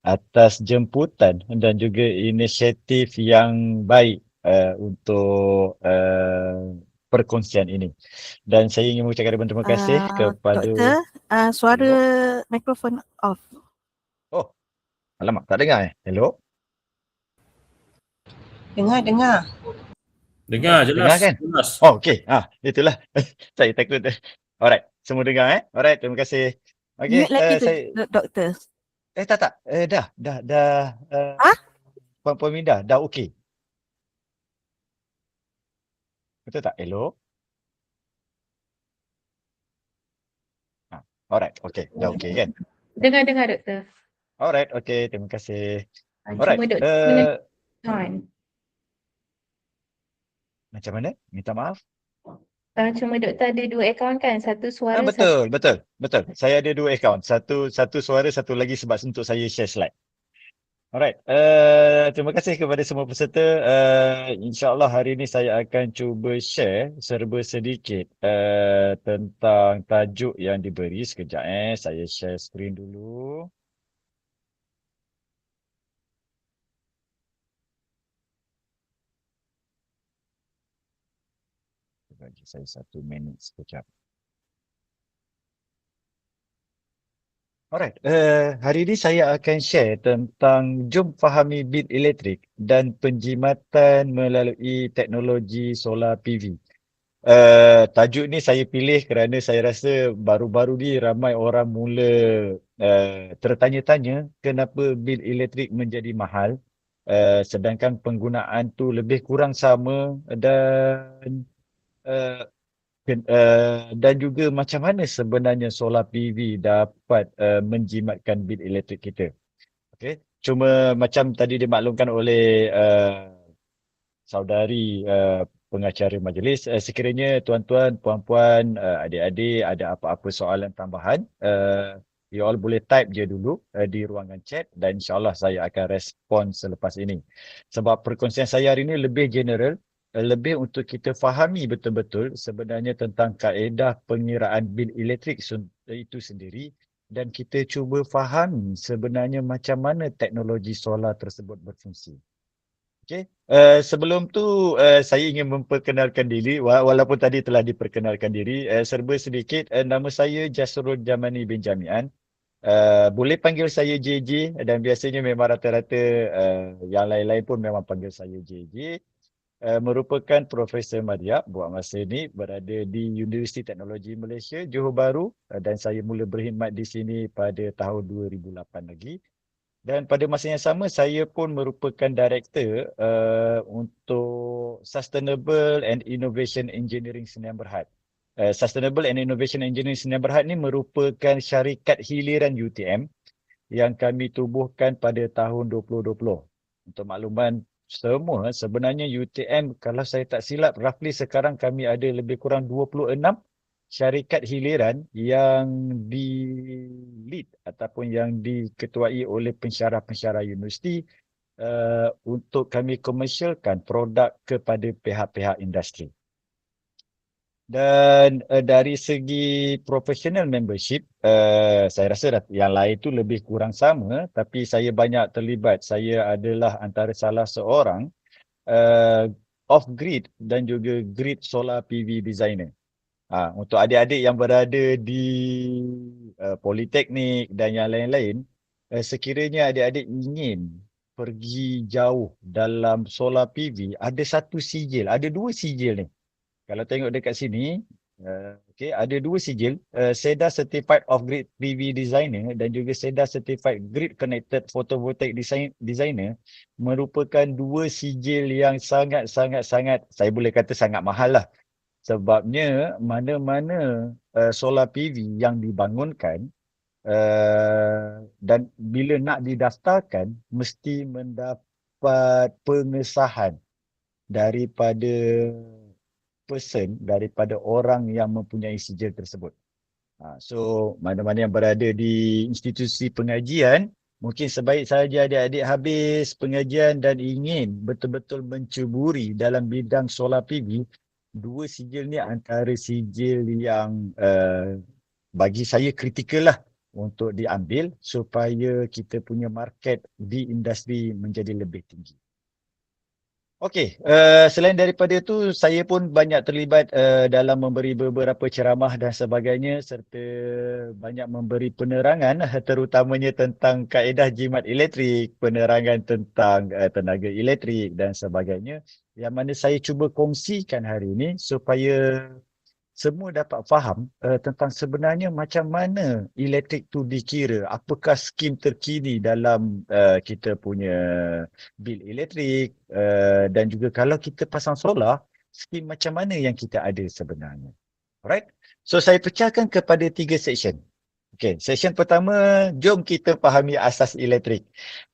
atas jemputan dan juga inisiatif yang baik untuk perkongsian ini. Dan saya ingin mengucapkan ribuan terima kasih kepada... Doktor, suara Hello? mikrofon off. Oh, alamak, tak dengar eh? Hello? Dengar. Dengar Dengar jelas. kan? Oh, okey. Itulah. Saya takut. Alright, semua dengar eh? Alright, terima kasih. Okey, Mute lagi tu, saya... doktor. Tak. Dah. Puan Minda, dah okey. Betul tak? Hello? Alright, okey. Dah okey kan? Dengar doktor. Alright, okey. Terima kasih. Cuma Alright. doktor kena on. Macam mana? Minta maaf? Cuma doktor ada 2 akaun kan? Satu suara, Betul. Saya ada 2 akaun. Satu suara, satu lagi sebab untuk saya share slide. Alright. Terima kasih kepada semua peserta. InsyaAllah hari ini saya akan cuba share serba sedikit tentang tajuk yang diberi. Sekejap saya share skrin dulu. Bagi saya 1 minit sekejap. Alright, hari ini saya akan share tentang jom fahami bil elektrik dan penjimatan melalui teknologi solar PV. Tajuk ni saya pilih kerana saya rasa baru-baru ni ramai orang mula tertanya-tanya kenapa bil elektrik menjadi mahal, sedangkan penggunaan tu lebih kurang sama dan dan juga macam mana sebenarnya solar PV dapat menjimatkan bil elektrik kita. Okay. Cuma macam tadi dimaklumkan oleh saudari pengacara majlis, sekiranya tuan-tuan, puan-puan, adik-adik ada apa-apa soalan tambahan, you all boleh type je dulu di ruangan chat dan insyaAllah saya akan respon selepas ini. Sebab perkongsian saya hari ini lebih general, lebih untuk kita fahami betul-betul sebenarnya tentang kaedah pengiraan bil elektrik itu sendiri dan kita cuba fahami sebenarnya macam mana teknologi solar tersebut berfungsi. Okay. Sebelum tu saya ingin memperkenalkan diri walaupun tadi telah diperkenalkan diri serba sedikit. Nama saya Jasrul Jamani bin Jamian. Boleh panggil saya JJ dan biasanya memang rata-rata yang lain-lain pun memang panggil saya JJ. Merupakan Profesor Madya buat masa ini berada di Universiti Teknologi Malaysia Johor Bahru dan saya mula berkhidmat di sini pada tahun 2008 lagi. Dan pada masa yang sama, saya pun merupakan Director untuk Sustainable and Innovation Engineering Sdn Bhd. Sustainable and Innovation Engineering Sdn Bhd ni merupakan syarikat hiliran UTM yang kami tubuhkan pada tahun 2020. Untuk makluman semua, sebenarnya UTM kalau saya tak silap, roughly sekarang kami ada lebih kurang 26 syarikat hiliran yang di-lead ataupun yang diketuai oleh pensyarah-pensyarah universiti untuk kami komersialkan produk kepada pihak-pihak industri. Dan dari segi professional membership, saya rasa yang lain tu lebih kurang sama, tapi saya banyak terlibat. Saya adalah antara salah seorang off-grid dan juga grid solar PV designer. Untuk adik-adik yang berada di Politeknik dan yang lain-lain, sekiranya adik-adik ingin pergi jauh dalam solar PV, ada satu sijil, ada 2 sijil ni. Kalau tengok dekat sini, ada 2 sijil, SEDA Certified Off-Grid PV Designer dan juga SEDA Certified Grid Connected Photovoltaic Designer merupakan 2 sijil yang sangat-sangat, saya boleh kata sangat mahal lah. Sebabnya mana-mana solar PV yang dibangunkan dan bila nak didaftarkan mesti mendapat pengesahan daripada daripada orang yang mempunyai sijil tersebut. So mana-mana yang berada di institusi pengajian, mungkin sebaik saja adik-adik habis pengajian dan ingin betul-betul mencuburi dalam bidang solar PV, 2 sijil ni antara sijil yang bagi saya kritikal lah untuk diambil supaya kita punya market di industri menjadi lebih tinggi. Okey, selain daripada itu, saya pun banyak terlibat dalam memberi beberapa ceramah dan sebagainya serta banyak memberi penerangan terutamanya tentang kaedah jimat elektrik, penerangan tentang tenaga elektrik dan sebagainya yang mana saya cuba kongsikan hari ini supaya semua dapat faham tentang sebenarnya macam mana elektrik tu dikira, apakah skim terkini dalam kita punya bil elektrik dan juga kalau kita pasang solar, skim macam mana yang kita ada sebenarnya. Alright? So saya pecahkan kepada 3 section. Okey, section pertama, jom kita fahami asas elektrik.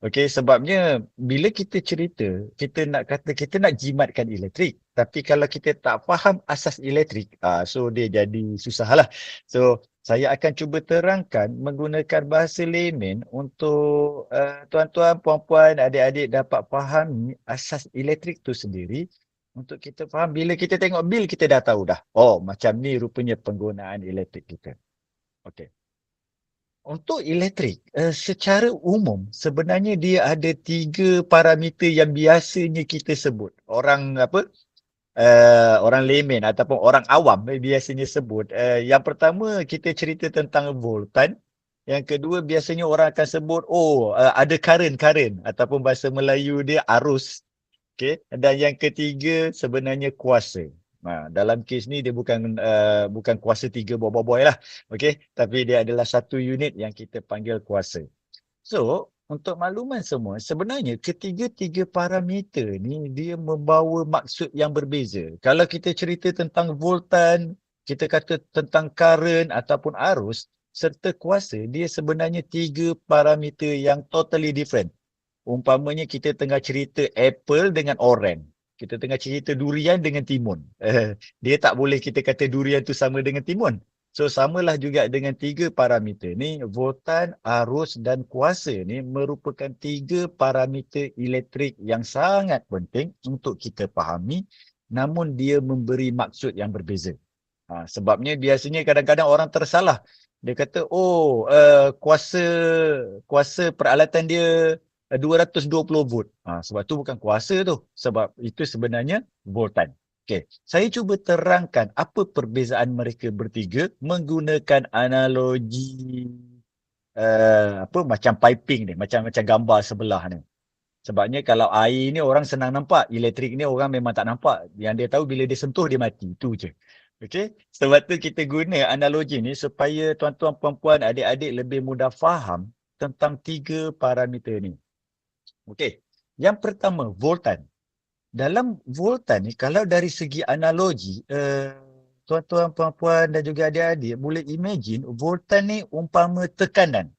Okey, sebabnya bila kita cerita, kita nak kata kita nak jimatkan elektrik. Tapi kalau kita tak faham asas elektrik, so dia jadi susah lah. So, saya akan cuba terangkan menggunakan bahasa layman untuk tuan-tuan, puan-puan, adik-adik dapat fahami asas elektrik tu sendiri. Untuk kita faham, bila kita tengok bil, kita dah tahu dah. Oh, macam ni rupanya penggunaan elektrik kita. Okey. Untuk elektrik, secara umum sebenarnya dia ada 3 parameter yang biasanya kita sebut. Orang orang layman ataupun orang awam biasanya sebut. Yang pertama kita cerita tentang voltan. Yang kedua biasanya orang akan sebut ada current ataupun bahasa Melayu dia arus. Okay. Dan yang ketiga sebenarnya kuasa. Dalam kes ni dia bukan kuasa 3 boy lah. Okay. Tapi dia adalah satu unit yang kita panggil kuasa. So, untuk makluman semua, sebenarnya ketiga-tiga parameter ni dia membawa maksud yang berbeza. Kalau kita cerita tentang voltan, kita kata tentang current ataupun arus, serta kuasa, dia sebenarnya 3 parameter yang totally different. Umpamanya kita tengah cerita apple dengan orange. Kita tengah cerita durian dengan timun. Dia tak boleh kita kata durian tu sama dengan timun. So samalah juga dengan 3 parameter ni, voltan, arus dan kuasa ni merupakan 3 parameter elektrik yang sangat penting untuk kita fahami, namun dia memberi maksud yang berbeza. Sebabnya biasanya kadang-kadang orang tersalah. Dia kata, kuasa peralatan dia 220 volt. Sebab tu bukan kuasa tu. Sebab itu sebenarnya voltan. Okey, saya cuba terangkan apa perbezaan mereka bertiga menggunakan analogi macam piping ni, macam gambar sebelah ni. Sebabnya kalau air ni orang senang nampak, elektrik ni orang memang tak nampak. Yang dia tahu bila dia sentuh dia mati, itu je. Okey, sebab tu kita guna analogi ni supaya tuan-tuan, puan-puan, adik-adik lebih mudah faham tentang 3 parameter ni. Okey, yang pertama voltan. Dalam voltan ni kalau dari segi analogi, tuan-tuan, puan-puan dan juga adik-adik boleh imagine voltan ni umpama tekanan.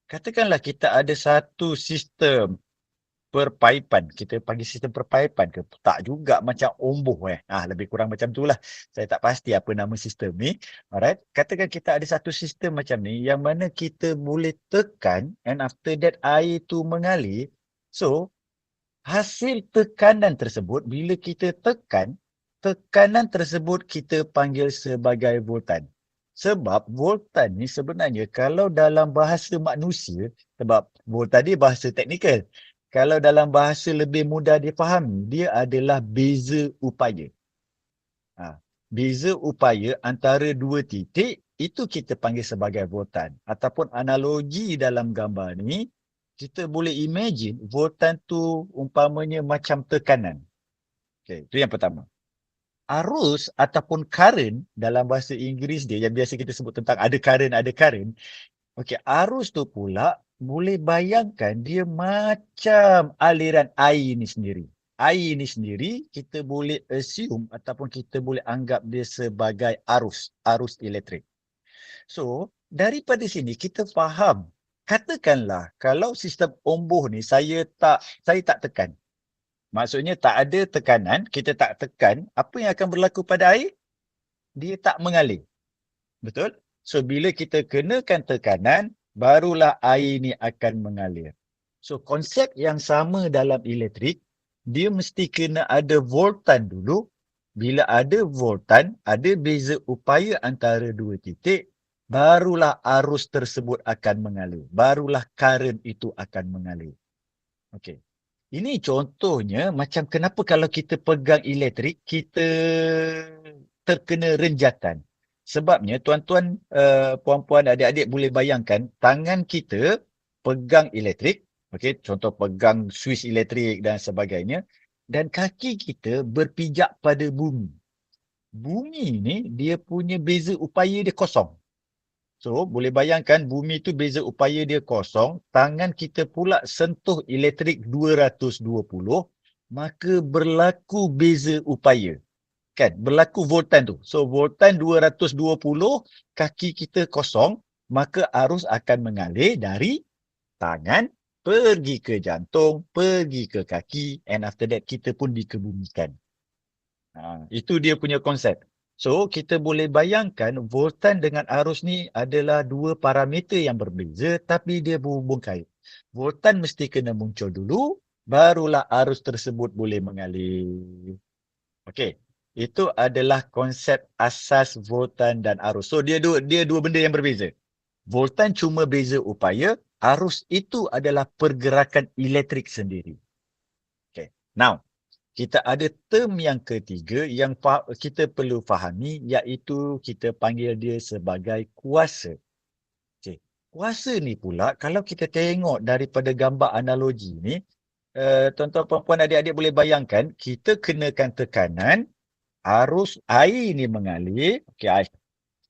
Katakanlah kita ada satu sistem perpaipan. Kita panggil sistem perpaipan ke? Tak juga macam omboh lebih kurang macam tu lah. Saya tak pasti apa nama sistem ni. Alright. Katakan kita ada satu sistem macam ni yang mana kita boleh tekan and after that air tu mengalir. So, hasil tekanan tersebut bila kita tekan, tekanan tersebut kita panggil sebagai voltan. Sebab voltan ni sebenarnya kalau dalam bahasa manusia, sebab voltan ni bahasa teknikal. Kalau dalam bahasa lebih mudah difahami, dia adalah beza upaya. Beza upaya antara 2 titik, itu kita panggil sebagai voltan. Ataupun analogi dalam gambar ni, kita boleh imagine voltan tu umpamanya macam tekanan. Okay, itu yang pertama. Arus ataupun current dalam bahasa Inggeris dia yang biasa kita sebut tentang ada current. Okey, arus tu pula boleh bayangkan dia macam aliran air ni sendiri. Air ni sendiri kita boleh assume ataupun kita boleh anggap dia sebagai arus elektrik. So, daripada sini kita faham. Katakanlah kalau sistem omboh ni saya tak tekan. Maksudnya tak ada tekanan, kita tak tekan, apa yang akan berlaku pada air? Dia tak mengalir. Betul? So bila kita kenakan tekanan, barulah air ni akan mengalir. So konsep yang sama dalam elektrik, dia mesti kena ada voltan dulu. Bila ada voltan, ada beza upaya antara 2 titik, barulah arus tersebut akan mengalir. Barulah current itu akan mengalir. Okey. Ini contohnya macam kenapa kalau kita pegang elektrik, kita terkena renjatan. Sebabnya tuan-tuan, puan-puan, adik-adik boleh bayangkan tangan kita pegang elektrik, okey, contoh pegang suis elektrik dan sebagainya, dan kaki kita berpijak pada bumi. Bumi ni dia punya beza upaya dia kosong. So, boleh bayangkan bumi tu beza upaya dia kosong, tangan kita pula sentuh elektrik 220, maka berlaku beza upaya. Kan? Berlaku voltan tu. So, voltan 220, kaki kita kosong, maka arus akan mengalir dari tangan, pergi ke jantung, pergi ke kaki, and after that kita pun dikebumikan. Itu dia punya konsep. So, kita boleh bayangkan voltan dengan arus ni adalah dua parameter yang berbeza tapi dia berhubung kait. Voltan mesti kena muncul dulu, barulah arus tersebut boleh mengalir. Okey. Itu adalah konsep asas voltan dan arus. So, dia dua benda yang berbeza. Voltan cuma beza upaya, arus itu adalah pergerakan elektrik sendiri. Okay. Now, kita ada term yang ketiga yang kita perlu fahami, iaitu kita panggil dia sebagai kuasa. Okay. Kuasa ni pula, kalau kita tengok daripada gambar analogi ni, tuan-tuan, puan-puan, adik-adik boleh bayangkan, kita kenakan tekanan, arus air ni mengalir,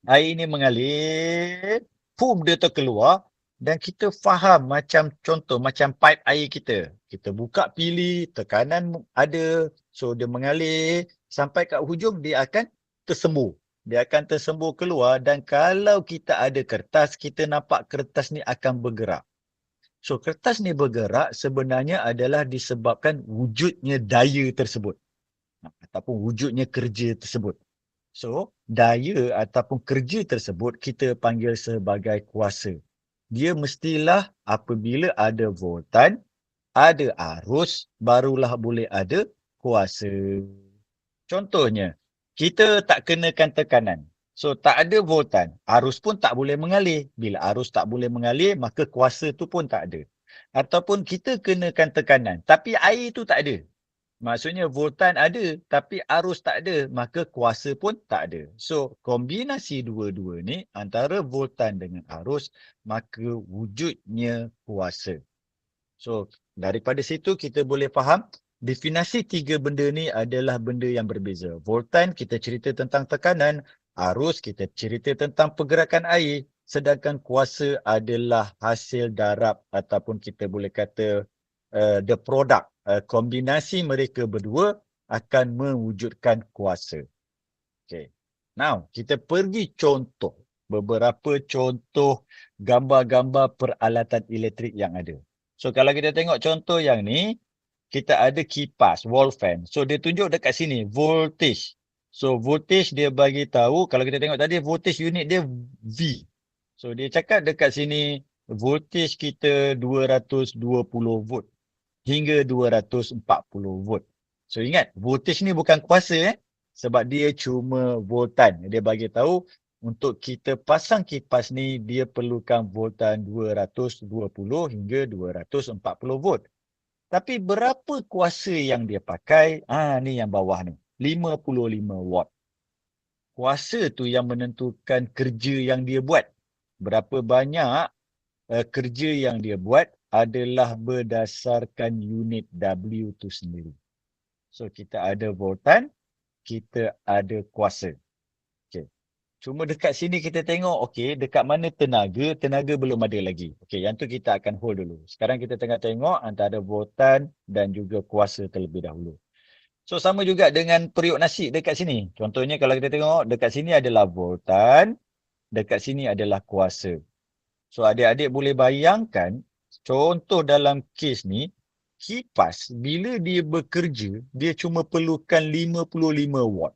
air ni mengalir, dia terkeluar, dan kita faham macam contoh, macam pipe air kita. Kita buka pili, tekanan ada, so dia mengalir, sampai kat hujung dia akan tersembur. Dia akan tersembur keluar, dan kalau kita ada kertas, kita nampak kertas ni akan bergerak. So kertas ni bergerak sebenarnya adalah disebabkan wujudnya daya tersebut. Ataupun wujudnya kerja tersebut. So, daya ataupun kerja tersebut kita panggil sebagai kuasa. Dia mestilah apabila ada voltan, ada arus, barulah boleh ada kuasa. Contohnya, kita tak kenakan tekanan. So, tak ada voltan, arus pun tak boleh mengalir. Bila arus tak boleh mengalir, maka kuasa tu pun tak ada. Ataupun kita kenakan tekanan, tapi air tu tak ada. Maksudnya voltan ada tapi arus tak ada, maka kuasa pun tak ada. So, kombinasi dua-dua ni antara voltan dengan arus, maka wujudnya kuasa. So, daripada situ kita boleh faham definisi tiga benda ni adalah benda yang berbeza. Voltan kita cerita tentang tekanan, arus kita cerita tentang pergerakan air, sedangkan kuasa adalah hasil darab ataupun kita boleh kata the product. Kombinasi mereka berdua akan mewujudkan kuasa. Okay. Now, kita pergi contoh. Beberapa contoh gambar-gambar peralatan elektrik yang ada. So, kalau kita tengok contoh yang ni, kita ada kipas, wall fan. So, dia tunjuk dekat sini, voltage. So, voltage dia bagi tahu, kalau kita tengok tadi, voltage unit dia V. So, dia cakap dekat sini, voltage kita 220 volt. Hingga 240 volt. So ingat, voltage ni bukan kuasa sebab dia cuma voltan. Dia bagi tahu untuk kita pasang kipas ni dia perlukan voltan 220 hingga 240 volt. Tapi berapa kuasa yang dia pakai? Ni yang bawah ni, 55 watt. Kuasa tu yang menentukan kerja yang dia buat. Berapa banyak kerja yang dia buat adalah berdasarkan unit W tu sendiri. So, kita ada voltan, kita ada kuasa. Okay. Cuma dekat sini kita tengok, okay, dekat mana tenaga, tenaga belum ada lagi. Okay, yang tu kita akan hold dulu. Sekarang kita tengah tengok antara voltan dan juga kuasa terlebih dahulu. So, sama juga dengan periuk nasi dekat sini. Contohnya kalau kita tengok, dekat sini adalah voltan, dekat sini adalah kuasa. So, adik-adik boleh bayangkan, contoh dalam kes ni, kipas bila dia bekerja, dia cuma perlukan 55 watt.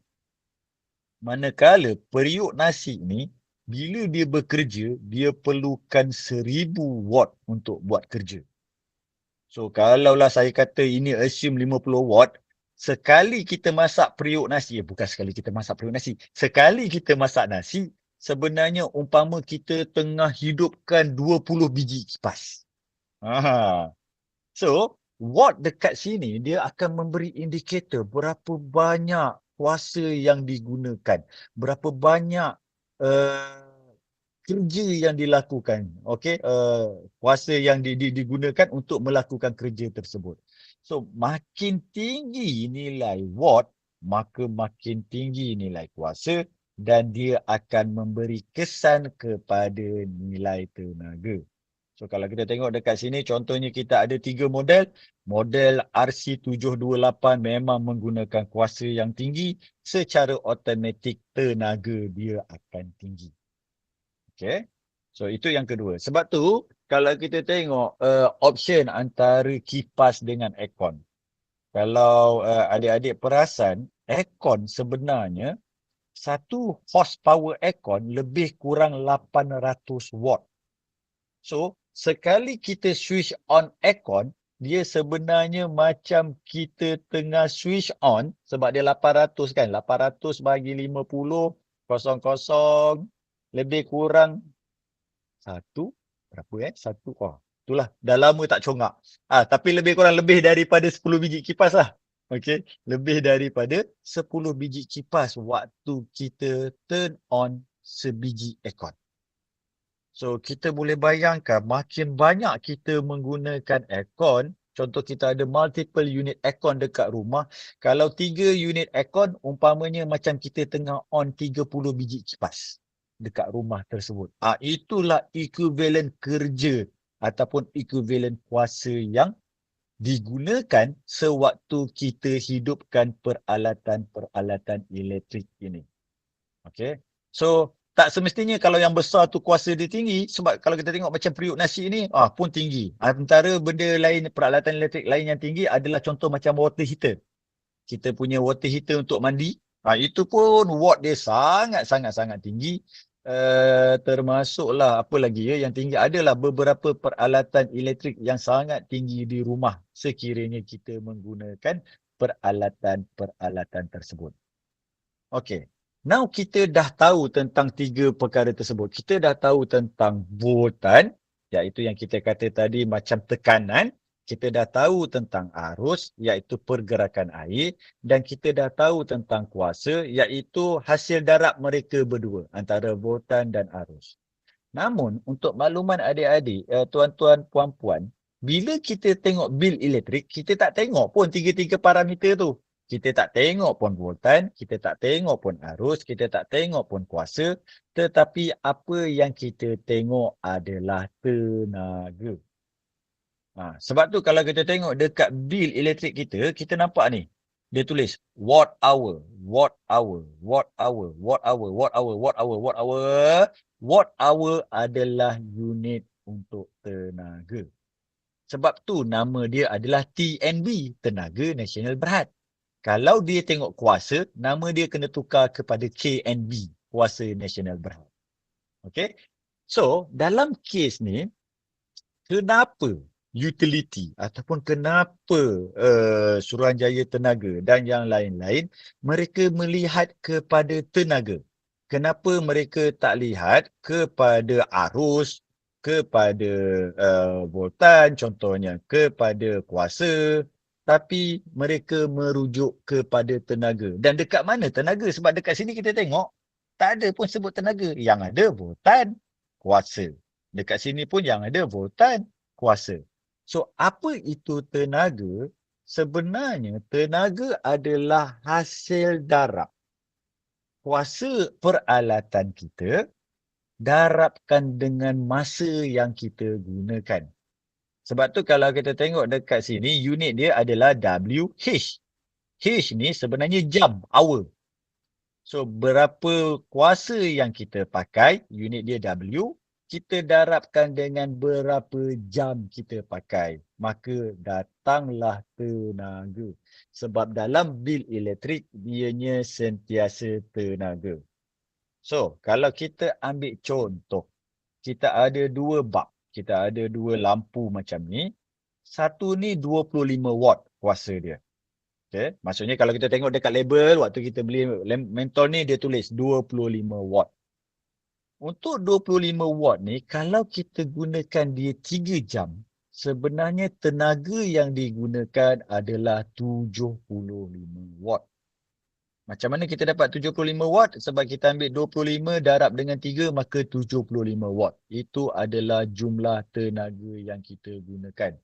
Manakala periuk nasi ni, bila dia bekerja, dia perlukan 1000 watt untuk buat kerja. So, kalaulah saya kata ini assume 50 watt, sekali kita masak periuk nasi, bukan sekali kita masak periuk nasi, sekali kita masak nasi, sebenarnya umpama kita tengah hidupkan 20 biji kipas. So, watt dekat sini dia akan memberi indikator berapa banyak kuasa yang digunakan, berapa banyak kerja yang dilakukan, okey, kuasa yang digunakan untuk melakukan kerja tersebut. So, makin tinggi nilai watt, maka makin tinggi nilai kuasa dan dia akan memberi kesan kepada nilai tenaga. So, kalau kita tengok dekat sini, contohnya kita ada 3 model. Model RC728 memang menggunakan kuasa yang tinggi, secara automatik tenaga dia akan tinggi. Okay. So, itu yang kedua. Sebab tu, kalau kita tengok option antara kipas dengan aircon. Kalau adik-adik perasan, aircon sebenarnya, 1 horsepower aircon lebih kurang 800 watt. So, sekali kita switch on aircon, dia sebenarnya macam kita tengah switch on, sebab dia 800 kan, 800 bagi 50, 00, lebih kurang 1, berapa Satu, itulah, dah lama tak congak. Tapi lebih kurang lebih daripada 10 biji kipas lah. Okey, lebih daripada 10 biji kipas waktu kita turn on sebiji aircon. So, kita boleh bayangkan makin banyak kita menggunakan aircon, contoh kita ada multiple unit aircon dekat rumah, kalau 3 unit aircon, umpamanya macam kita tengah on 30 biji kipas dekat rumah tersebut. Itulah equivalent kerja ataupun equivalent kuasa yang digunakan sewaktu kita hidupkan peralatan-peralatan elektrik ini. Okay. So, tak semestinya kalau yang besar tu kuasa dia tinggi, sebab kalau kita tengok macam periuk nasi ni pun tinggi. Antara benda lain, peralatan elektrik lain yang tinggi adalah contoh macam water heater. Kita punya water heater untuk mandi, itu pun watt dia sangat-sangat tinggi. Termasuklah apa lagi yang tinggi, adalah beberapa peralatan elektrik yang sangat tinggi di rumah sekiranya kita menggunakan peralatan-peralatan tersebut. Okey. Now kita dah tahu tentang 3 perkara tersebut. Kita dah tahu tentang voltan, iaitu yang kita kata tadi macam tekanan. Kita dah tahu tentang arus, iaitu pergerakan air. Dan kita dah tahu tentang kuasa, iaitu hasil darab mereka berdua, antara voltan dan arus. Namun, untuk makluman adik-adik, tuan-tuan, puan-puan, bila kita tengok bil elektrik, kita tak tengok pun 3 parameter tu. Kita tak tengok pun voltan, kita tak tengok pun arus, kita tak tengok pun kuasa. Tetapi apa yang kita tengok adalah tenaga. Sebab tu kalau kita tengok dekat bil elektrik kita, kita nampak ni. Dia tulis watt hour, watt hour, watt hour, watt hour, watt hour, watt hour, watt hour. Watt hour adalah unit untuk tenaga. Sebab tu nama dia adalah TNB, Tenaga Nasional Berhad. Kalau dia tengok kuasa, nama dia kena tukar kepada KNB, Kuasa Nasional Berhad. Okay? So, dalam kes ni, kenapa utility ataupun kenapa Suruhanjaya Tenaga dan yang lain-lain, mereka melihat kepada tenaga? Kenapa mereka tak lihat kepada arus, kepada voltan contohnya, kepada kuasa, tapi mereka merujuk kepada tenaga. Dan dekat mana tenaga? Sebab dekat sini kita tengok, tak ada pun sebut tenaga. Yang ada voltan, kuasa. Dekat sini pun yang ada voltan, kuasa. So, apa itu tenaga? Sebenarnya, tenaga adalah hasil darab kuasa peralatan kita darabkan dengan masa yang kita gunakan. Sebab tu kalau kita tengok dekat sini, unit dia adalah WH. H ni sebenarnya jam, hour. So, berapa kuasa yang kita pakai, unit dia W, kita darabkan dengan berapa jam kita pakai. Maka datanglah tenaga. Sebab dalam bil elektrik, dianya sentiasa tenaga. So, kalau kita ambil contoh, kita ada 2 bulb. Kita ada 2 lampu macam ni. Satu ni 25 watt kuasa dia. Okay. Maksudnya kalau kita tengok dekat label, waktu kita beli mentol ni dia tulis 25 watt. Untuk 25 watt ni, kalau kita gunakan dia 3 jam, sebenarnya tenaga yang digunakan adalah 75 watt. Macam mana kita dapat 75 watt? Sebab kita ambil 25 darab dengan 3, maka 75 watt. Itu adalah jumlah tenaga yang kita gunakan.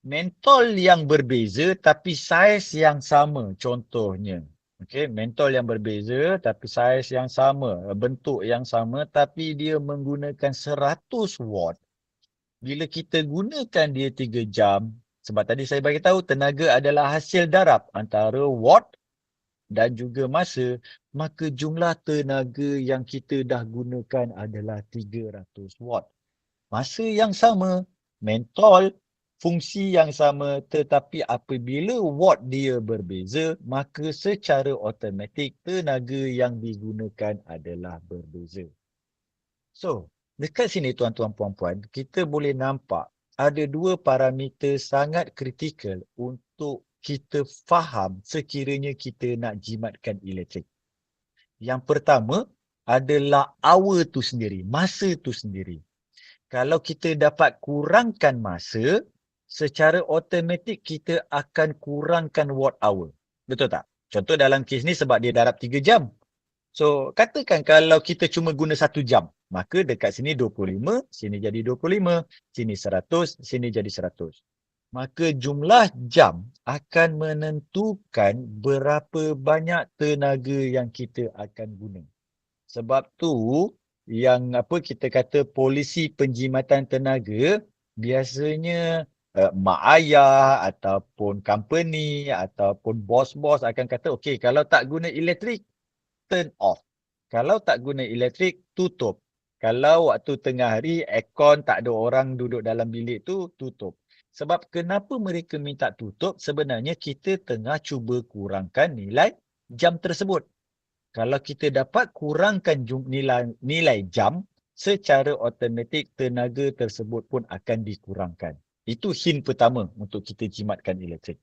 Mentol yang berbeza tapi saiz yang sama contohnya. Okey, mentol yang berbeza tapi saiz yang sama, bentuk yang sama tapi dia menggunakan 100 watt. Bila kita gunakan dia 3 jam, sebab tadi saya bagi tahu tenaga adalah hasil darab antara watt dan juga masa, maka jumlah tenaga yang kita dah gunakan adalah 300 watt. Masa yang sama, mentol, fungsi yang sama, tetapi apabila watt dia berbeza, maka secara automatik tenaga yang digunakan adalah berbeza. So, dekat sini tuan-tuan puan-puan, kita boleh nampak ada dua parameter sangat kritikal untuk kita faham sekiranya kita nak jimatkan elektrik. Yang pertama adalah hour tu sendiri, masa tu sendiri. Kalau kita dapat kurangkan masa, secara automatik kita akan kurangkan watt hour. Betul tak? Contoh dalam kes ni sebab dia darab 3 jam. So, katakan kalau kita cuma guna 1 jam, maka dekat sini 25, sini jadi 25, sini 100, sini jadi 100. Maka jumlah jam akan menentukan berapa banyak tenaga yang kita akan guna. Sebab tu, yang kita kata polisi penjimatan tenaga, biasanya mak ayah ataupun company ataupun bos-bos akan kata, okey, kalau tak guna elektrik, turn off. Kalau tak guna elektrik, tutup. Kalau waktu tengah hari, aircon tak ada orang duduk dalam bilik tu, tutup. Sebab kenapa mereka minta tutup? Sebenarnya kita tengah cuba kurangkan nilai jam tersebut. Kalau kita dapat kurangkan nilai jam, secara automatik tenaga tersebut pun akan dikurangkan. Itu hint pertama untuk kita jimatkan elektrik.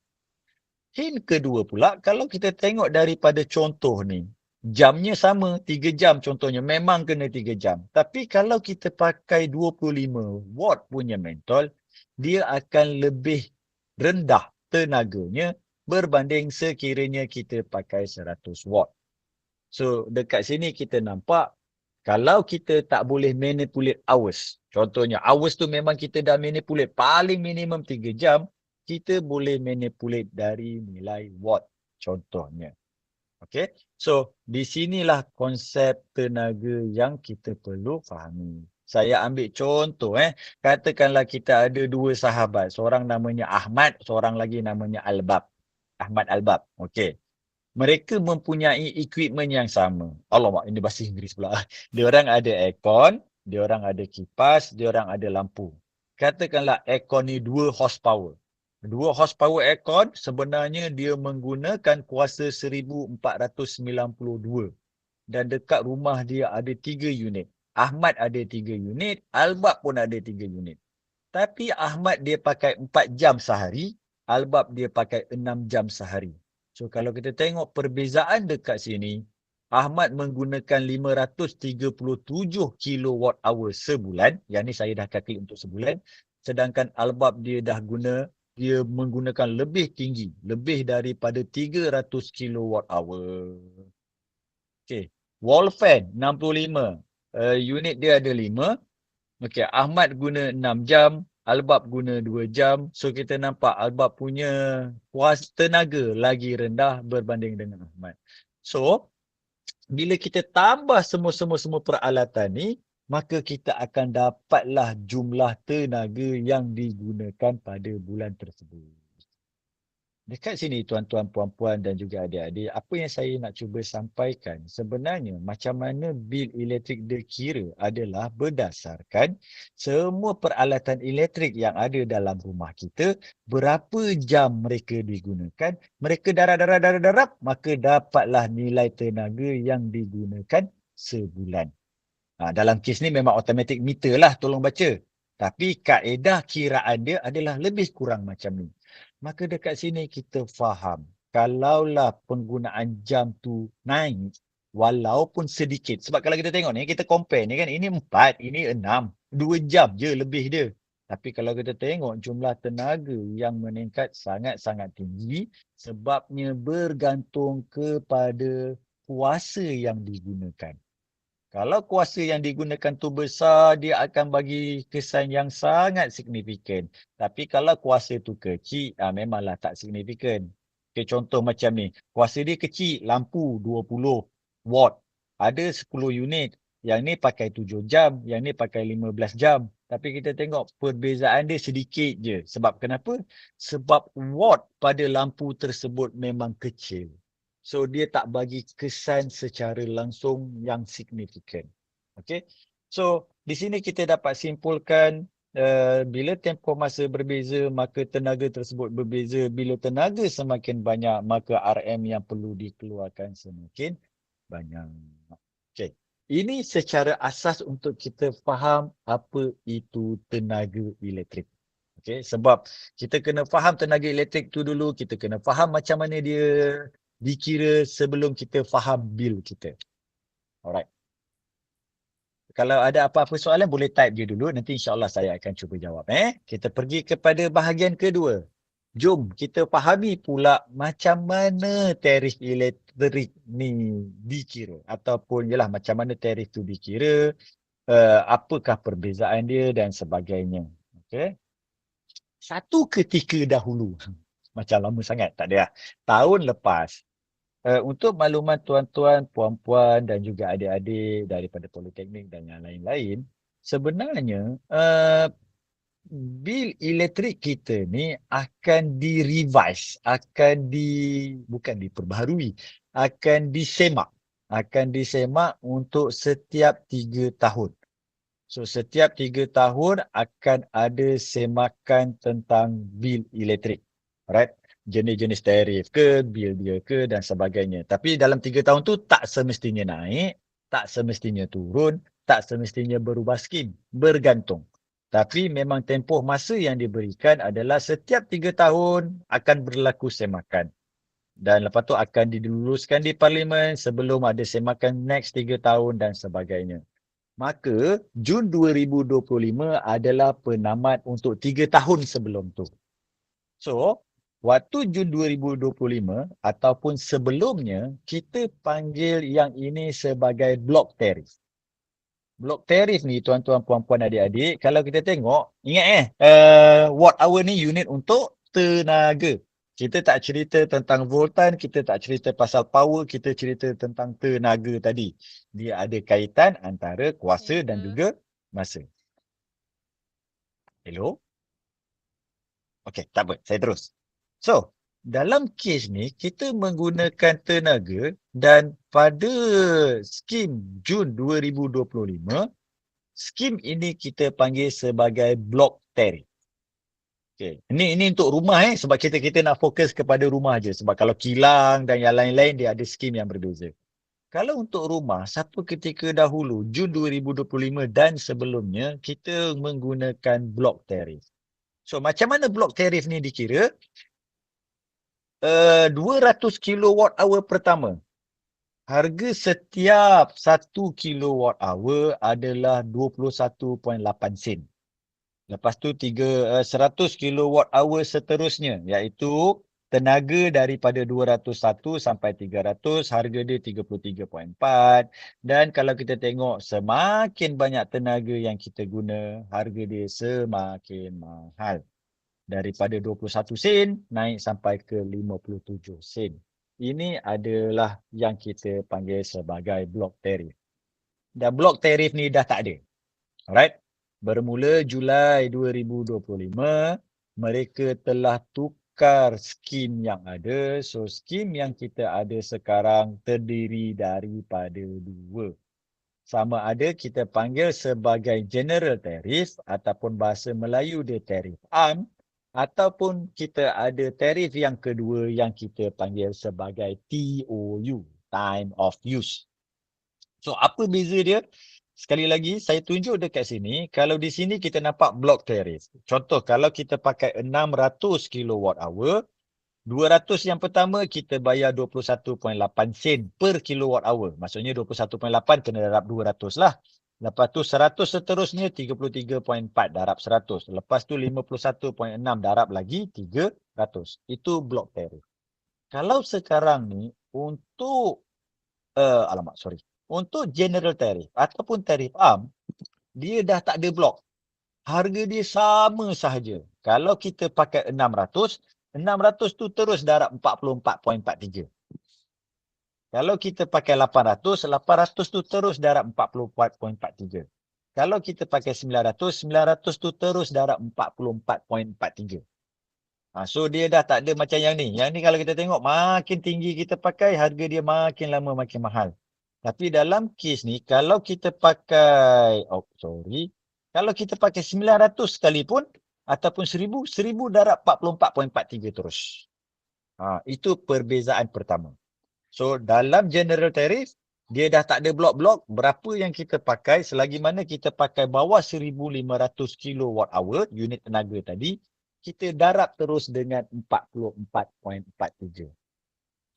Hint kedua pula, kalau kita tengok daripada contoh ni, jamnya sama, 3 jam contohnya, memang kena 3 jam. Tapi kalau kita pakai 25 watt punya mentol, dia akan lebih rendah tenaganya berbanding sekiranya kita pakai 100 watt. So, dekat sini kita nampak, kalau kita tak boleh manipulate hours, contohnya hours tu memang kita dah manipulate paling minimum 3 jam, kita boleh manipulate dari nilai watt contohnya. Okay, so di sinilah konsep tenaga yang kita perlu fahami. Saya ambil contoh, katakanlah kita ada dua sahabat, seorang namanya Ahmad, seorang lagi namanya Albab. Ahmad Albab, okay. Mereka mempunyai equipment yang sama. Alamak, ini bahasa Inggeris pula. Diorang ada aircon, diorang ada kipas, diorang ada lampu. Katakanlah aircon ni 2 horsepower. 2 horsepower aircon sebenarnya dia menggunakan kuasa 1492. Dan dekat rumah dia ada 3 unit. Ahmad ada 3 unit, Albab pun ada 3 unit. Tapi Ahmad dia pakai 4 jam sehari, Albab dia pakai 6 jam sehari. So kalau kita tengok perbezaan dekat sini, Ahmad menggunakan 537 kilowatt hour sebulan. Yang ni saya dah kalkulate untuk sebulan. Sedangkan Albab dia menggunakan lebih tinggi, lebih daripada 300 kilowatt hour. Okay. Wall fan 65. Unit dia ada 5. Okay. Ahmad guna 6 jam. Albab guna 2 jam. So kita nampak Albab punya kuasa tenaga lagi rendah berbanding dengan Ahmad. So bila kita tambah semua peralatan ni, maka kita akan dapatlah jumlah tenaga yang digunakan pada bulan tersebut. Dekat sini tuan-tuan, puan-puan dan juga adik-adik, apa yang saya nak cuba sampaikan sebenarnya macam mana bil elektrik dikira adalah berdasarkan semua peralatan elektrik yang ada dalam rumah kita, berapa jam mereka digunakan, mereka darab, maka dapatlah nilai tenaga yang digunakan sebulan. Dalam kes ni memang automatic meter lah, tolong baca. Tapi kaedah kiraan dia adalah lebih kurang macam ni. Maka dekat sini kita faham, kalaulah penggunaan jam tu naik, walaupun sedikit. Sebab kalau kita tengok ni, kita compare ni kan, ini 4, ini 6. 2 jam je lebih dia. Tapi kalau kita tengok jumlah tenaga yang meningkat sangat-sangat tinggi sebabnya bergantung kepada kuasa yang digunakan. Kalau kuasa yang digunakan tu besar, dia akan bagi kesan yang sangat signifikan. Tapi kalau kuasa tu kecil, memanglah tak signifikan. Okay, contoh macam ni, kuasa dia kecil, lampu 20 watt. Ada 10 unit. Yang ni pakai 7 jam, yang ni pakai 15 jam. Tapi kita tengok perbezaan dia sedikit je. Sebab kenapa? Sebab watt pada lampu tersebut memang kecil. So dia tak bagi kesan secara langsung yang signifikan. Okay. So di sini kita dapat simpulkan bila tempoh masa berbeza maka tenaga tersebut berbeza. Bila tenaga semakin banyak maka RM yang perlu dikeluarkan semakin banyak. Okay. Ini secara asas untuk kita faham apa itu tenaga elektrik. Okay. Sebab kita kena faham tenaga elektrik tu dulu. Kita kena faham macam mana dia dikira sebelum kita faham bil kita. Alright. Kalau ada apa-apa soalan boleh type je dulu. Nanti insyaAllah saya akan cuba jawab. Kita pergi kepada bahagian kedua. Jom kita fahami pula macam mana tarif elektrik ni dikira. Ataupun yalah macam mana tarif tu dikira. Apakah perbezaan dia dan sebagainya. Okay. Satu ketika dahulu. Macam lama sangat. Tak ada lah. Tahun lepas. Untuk makluman tuan-tuan, puan-puan dan juga adik-adik daripada politeknik dan yang lain-lain, sebenarnya bil elektrik kita ni akan di-revise, bukan diperbaharui, akan disemak. Akan disemak untuk setiap 3 tahun. So setiap 3 tahun akan ada semakan tentang bil elektrik. Alright? Jenis-jenis tarif ke, bil dia ke dan sebagainya. Tapi dalam 3 tahun tu tak semestinya naik, tak semestinya turun, tak semestinya berubah skim. Bergantung. Tapi memang tempoh masa yang diberikan adalah setiap 3 tahun akan berlaku semakan. Dan lepas tu akan diluluskan di parlimen sebelum ada semakan next 3 tahun dan sebagainya. Maka Jun 2025 adalah penamat untuk 3 tahun sebelum tu. So, waktu Jun 2025 ataupun sebelumnya, kita panggil yang ini sebagai blok tarif. Blok tarif ni tuan-tuan, puan-puan, adik-adik, kalau kita tengok, ingat watt hour ni unit untuk tenaga. Kita tak cerita tentang voltan, kita tak cerita pasal power, kita cerita tentang tenaga tadi. Dia ada kaitan antara kuasa dan juga masa. Hello? Okey, tak apa, saya terus. So, dalam kes ni, kita menggunakan tenaga dan pada skim Jun 2025, skim ini kita panggil sebagai blok tarif. Okay. Ini untuk rumah sebab kita nak fokus kepada rumah je. Sebab kalau kilang dan yang lain-lain, dia ada skim yang berbeza. Kalau untuk rumah, satu ketika dahulu, Jun 2025 dan sebelumnya, kita menggunakan blok tarif. So, macam mana blok tarif ni dikira? 200 kilowatt hour pertama. Harga setiap 1 kilowatt hour adalah 21.8 sen. Lepas tu 100 kilowatt hour seterusnya, iaitu tenaga daripada 201 sampai 300, harga dia 33.4. Dan kalau kita tengok semakin banyak tenaga yang kita guna, harga dia semakin mahal. Daripada 21 sen naik sampai ke 57 sen. Ini adalah yang kita panggil sebagai blok tarif. Dan blok tarif ni dah tak ada. Alright. Bermula Julai 2025, mereka telah tukar skim yang ada. So skim yang kita ada sekarang terdiri daripada 2. Sama ada kita panggil sebagai general tarif ataupun bahasa Melayu dia tarif am. Ataupun kita ada tarif yang kedua yang kita panggil sebagai TOU, time of use. So apa beza dia? Sekali lagi saya tunjuk dekat sini, kalau di sini kita nampak blok tarif. Contoh kalau kita pakai 600 kilowatt hour, 200 yang pertama kita bayar 21.8 sen per kilowatt hour. Maksudnya 21.8 kena darab 200 lah. Lepas tu 100 seterusnya 33.4 darab 100. Lepas tu 51.6 darab lagi 300. Itu blok tarif. Kalau sekarang ni untuk untuk general tarif ataupun tarif am, dia dah tak ada blok. Harga dia sama sahaja. Kalau kita pakai 600 tu terus darab 44.43. Kalau kita pakai 800 tu terus darab 44.43. Kalau kita pakai 900 tu terus darab 44.43. So dia dah tak ada macam yang ni. Yang ni kalau kita tengok makin tinggi kita pakai, harga dia makin lama makin mahal. Tapi dalam kes ni kalau kita pakai, kalau kita pakai 900 sekalipun ataupun 1000 darab 44.43 terus. Itu perbezaan pertama. So dalam general tariff, dia dah tak ada blok-blok berapa yang kita pakai selagi mana kita pakai bawah 1500 kWh unit tenaga tadi, kita darab terus dengan 44.43.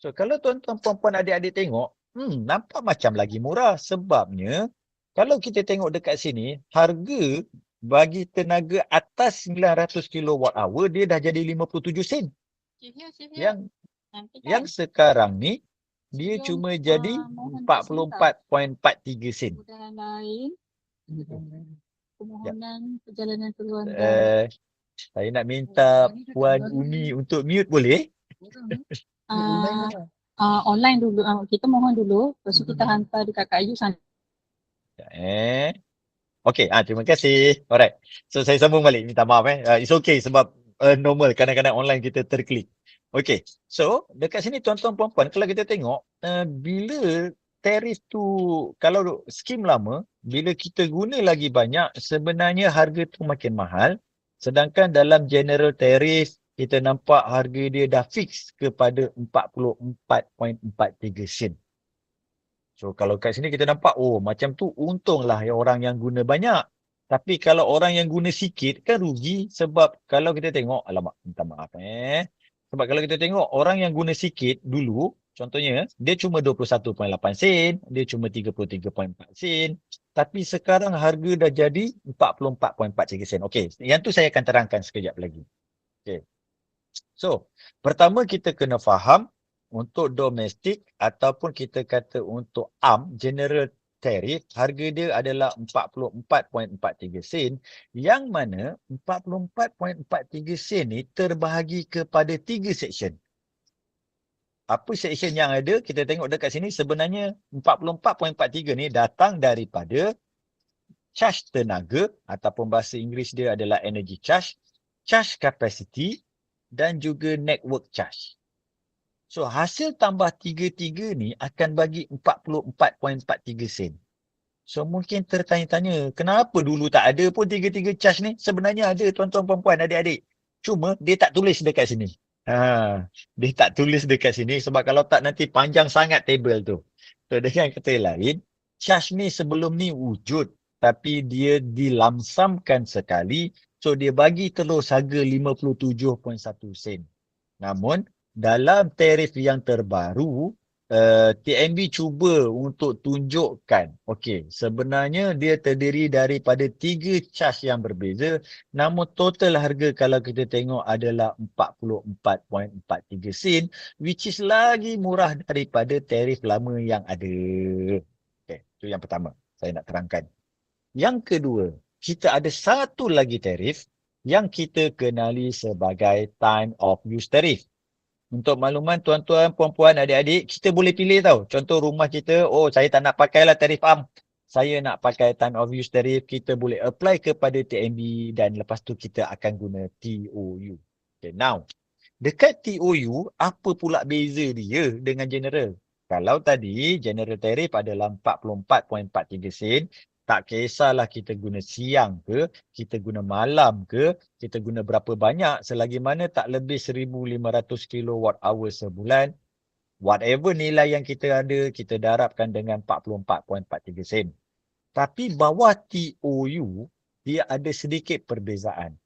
So kalau tuan-tuan puan-puan adik-adik tengok, nampak macam lagi murah sebabnya kalau kita tengok dekat sini, harga bagi tenaga atas 900 kWh dia dah jadi 57 sen. Yang sekarang ni dia cuma jadi 44.43 sen. Permohonan perjalanan keluarga. Saya nak minta Puan Umi untuk mute boleh? Online dulu. Kita mohon dulu. Lepas tu kita hantar dekat Kak Ayu sana. Okay, terima kasih. Alright. So saya sambung balik. Minta maaf it's okay sebab normal kadang-kadang online kita terklik. Okay, so dekat sini tuan-tuan puan-puan kalau kita tengok bila tarif tu, kalau skim lama, bila kita guna lagi banyak sebenarnya harga tu makin mahal. Sedangkan dalam general tarif kita nampak harga dia dah fix kepada 44.43 sen. So kalau kat sini kita nampak macam tu untunglah orang yang guna banyak. Tapi kalau orang yang guna sikit kan rugi sebab kalau kita tengok, minta maaf sebab kalau kita tengok orang yang guna sikit dulu, contohnya dia cuma 21.8 sen, dia cuma 33.4 sen. Tapi sekarang harga dah jadi 44.43 sen. Okey, yang tu saya akan terangkan sekejap lagi. Okey. So, pertama kita kena faham untuk domestik ataupun kita kata untuk am, general tarif, harga dia adalah 44.43 sen, yang mana 44.43 sen ni terbahagi kepada 3 section. Apa section yang ada? Kita tengok dekat sini sebenarnya 44.43 ni datang daripada charge tenaga ataupun bahasa Inggeris dia adalah energy charge, charge capacity dan juga network charge. So hasil tambah 3-3 ni akan bagi 44.43 sen. So mungkin tertanya-tanya, kenapa dulu tak ada pun 3-3 charge ni? Sebenarnya ada tuan-tuan puan-puan adik-adik. Cuma dia tak tulis dekat sini. Dia tak tulis dekat sini sebab kalau tak nanti panjang sangat table tu. So dengan kata lain, charge ni sebelum ni wujud tapi dia dilamsamkan sekali. So dia bagi terus harga 57.1 sen. Namun dalam tarif yang terbaru, TNB cuba untuk tunjukkan, sebenarnya dia terdiri daripada 3 charge yang berbeza, namun total harga kalau kita tengok adalah 44.43 sen, which is lagi murah daripada tarif lama yang ada. Itu yang pertama saya nak terangkan. Yang kedua, kita ada satu lagi tarif yang kita kenali sebagai time of use tarif. Untuk makluman tuan-tuan, puan-puan, adik-adik, kita boleh pilih tau. Contoh rumah kita, saya tak nak pakailah tarif am. Saya nak pakai time of use tarif. Kita boleh apply kepada TNB dan lepas tu kita akan guna TOU. Okay, now, dekat TOU, apa pula beza dia dengan general? Kalau tadi general tarif adalah 44.43 sen, tak kisahlah kita guna siang ke, kita guna malam ke, kita guna berapa banyak, selagi mana tak lebih 1500 kWh sebulan, whatever nilai yang kita ada, kita darabkan dengan 44.43 sen. Tapi bawah TOU, dia ada sedikit perbezaan.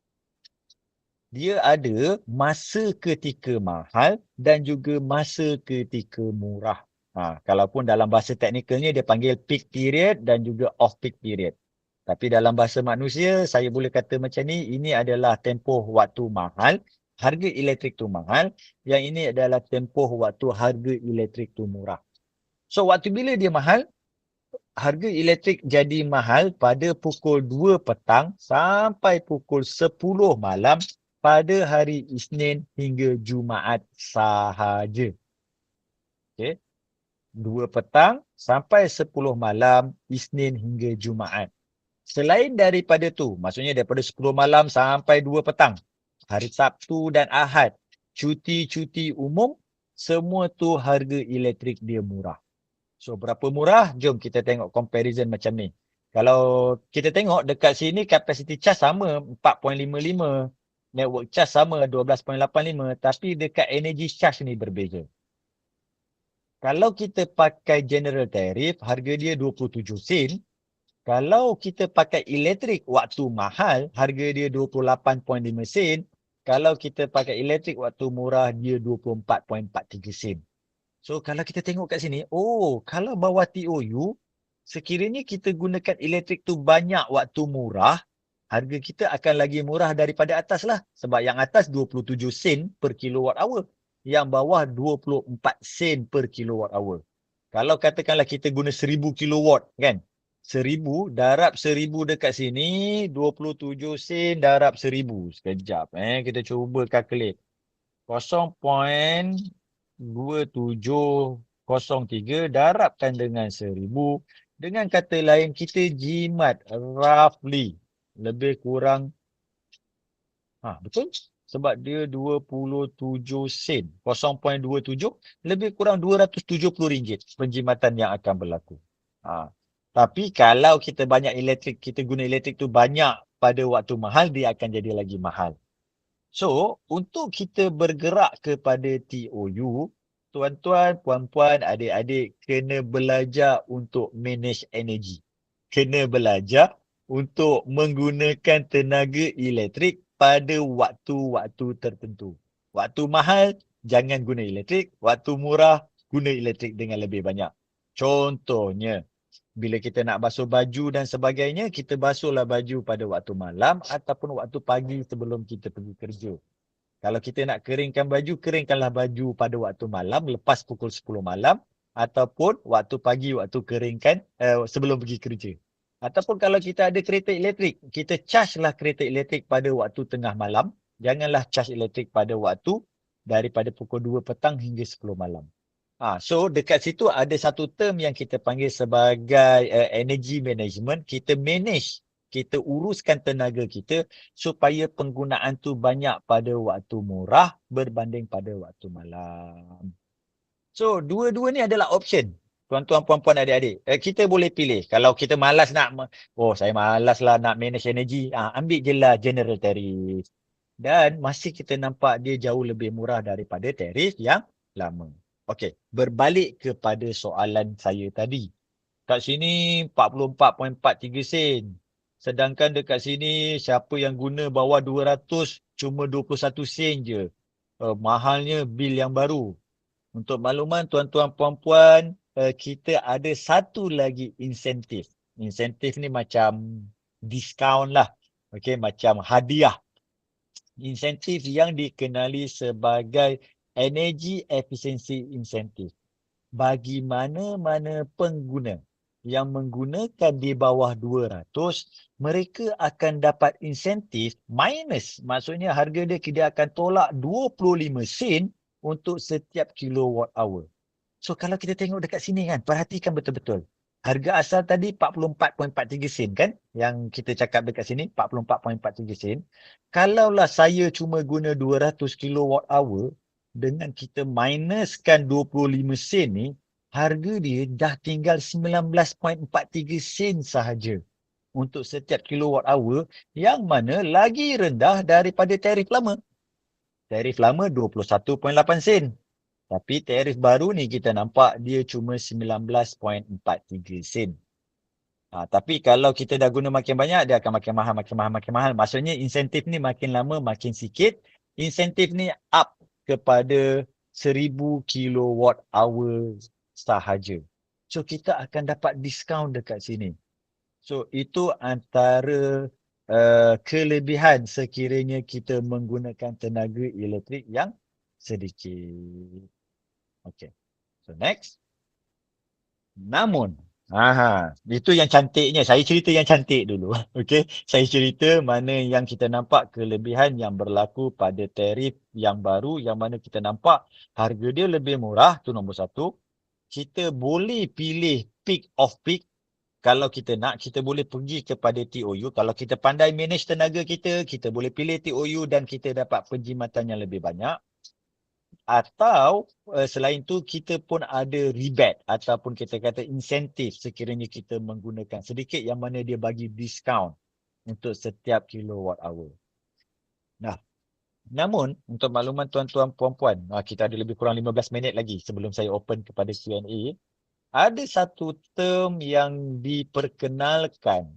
dia ada masa ketika mahal dan juga masa ketika murah. Kalaupun dalam bahasa teknikalnya dia panggil peak period dan juga off peak period. Tapi dalam bahasa manusia, saya boleh kata macam ni, ini adalah tempoh waktu mahal, harga elektrik tu mahal, yang ini adalah tempoh waktu harga elektrik tu murah. So, waktu bila dia mahal, harga elektrik jadi mahal pada pukul 2 petang sampai pukul 10 malam pada hari Isnin hingga Jumaat sahaja. Okay. 2 petang sampai 10 malam Isnin hingga Jumaat. Selain daripada tu, maksudnya daripada 10 malam sampai 2 petang, hari Sabtu dan Ahad, cuti-cuti umum, semua tu harga elektrik dia murah. So, berapa murah? Jom kita tengok comparison macam ni. Kalau kita tengok dekat sini capacity charge sama 4.55, network charge sama 12.85, tapi dekat energy charge ni berbeza. Kalau kita pakai general tariff, harga dia 27 sen. Kalau kita pakai elektrik waktu mahal, harga dia 28.5 sen. Kalau kita pakai elektrik waktu murah, dia 24.43 sen. So, kalau kita tengok kat sini, kalau bawah TOU, sekiranya kita gunakan elektrik tu banyak waktu murah, harga kita akan lagi murah daripada atas lah. Sebab yang atas 27 sen per kilowatt hour. Yang bawah 24 sen per kilowatt hour. Kalau katakanlah kita guna 1000 kilowatt kan. 1000 darab 1000 dekat sini, 27 sen darab 1000. Sekejap kita cuba calculate. 0.2703 darabkan dengan 1000. Dengan kata lain, kita jimat roughly lebih kurang betul? Sebab dia 27 sen. 0.27 lebih kurang RM270 penjimatan yang akan berlaku. Tapi kalau kita banyak elektrik, kita guna elektrik tu banyak pada waktu mahal, dia akan jadi lagi mahal. So, untuk kita bergerak kepada TOU, tuan-tuan, puan-puan, adik-adik kena belajar untuk manage energy. Kena belajar untuk menggunakan tenaga elektrik pada waktu-waktu tertentu. Waktu mahal, jangan guna elektrik. Waktu murah, guna elektrik dengan lebih banyak. Contohnya, bila kita nak basuh baju dan sebagainya, kita basuhlah baju pada waktu malam ataupun waktu pagi sebelum kita pergi kerja. Kalau kita nak keringkan baju, keringkanlah baju pada waktu malam lepas pukul 10 malam ataupun waktu pagi waktu keringkan sebelum pergi kerja. Ataupun kalau kita ada kereta elektrik, kita chargelah kereta elektrik pada waktu tengah malam. Janganlah charge elektrik pada waktu daripada pukul 2 petang hingga 10 malam. So dekat situ ada satu term yang kita panggil sebagai energy management. Kita manage, kita uruskan tenaga kita supaya penggunaan tu banyak pada waktu murah berbanding pada waktu malam. So dua-dua ni adalah option. Tuan-tuan, puan-puan, adik-adik. Kita boleh pilih. Kalau kita malas saya malas lah nak manage energy. Ambil je lah general tariff. Dan masih kita nampak dia jauh lebih murah daripada tarif yang lama. Okey, berbalik kepada soalan saya tadi. Kat sini 44.43 sen. Sedangkan dekat sini siapa yang guna bawah 200 cuma 21 sen je. Mahalnya bil yang baru. Untuk makluman tuan-tuan puan-puan, kita ada satu lagi insentif. Insentif ni macam diskaun lah. Okey, macam hadiah. Insentif yang dikenali sebagai Energy Efficiency Incentive. Bagi mana-mana pengguna yang menggunakan di bawah 200, mereka akan dapat insentif minus. Maksudnya harga dia akan tolak 25 sen untuk setiap kilowatt hour. So kalau kita tengok dekat sini kan, perhatikan betul-betul. Harga asal tadi 44.43 sen kan? Yang kita cakap dekat sini 44.43 sen. Kalaulah saya cuma guna 200 kilowatt hour, dengan kita minuskan 25 sen ni, harga dia dah tinggal 19.43 sen sahaja untuk setiap kilowatt hour, yang mana lagi rendah daripada tarif lama. Tarif lama 21.8 sen. Tapi tarif baru ni kita nampak dia cuma 19.43 sen. Tapi kalau kita dah guna makin banyak, dia akan makin mahal, makin mahal, makin mahal. Maksudnya insentif ni makin lama makin sikit. Insentif ni up kepada 1000 kilowatt hour sahaja. So kita akan dapat diskaun dekat sini. So itu antara kelebihan sekiranya kita menggunakan tenaga elektrik yang sedikit. Okay. So next. Namun, itu yang cantiknya. Saya cerita yang cantik dulu. Okey, saya cerita mana yang kita nampak kelebihan yang berlaku pada tarif yang baru, yang mana kita nampak harga dia lebih murah, tu nombor satu. Kita boleh pilih peak of peak. Kalau kita nak, kita boleh pergi kepada TOU. Kalau kita pandai manage tenaga kita, kita boleh pilih TOU dan kita dapat penjimatan yang lebih banyak. Atau selain tu kita pun ada rebate ataupun kita kata insentif sekiranya kita menggunakan sedikit, yang mana dia bagi diskaun untuk setiap kilowatt hour. Nah, namun untuk makluman tuan-tuan puan-puan, kita ada lebih kurang 15 minit lagi sebelum saya open kepada Q&A. Ada satu term yang diperkenalkan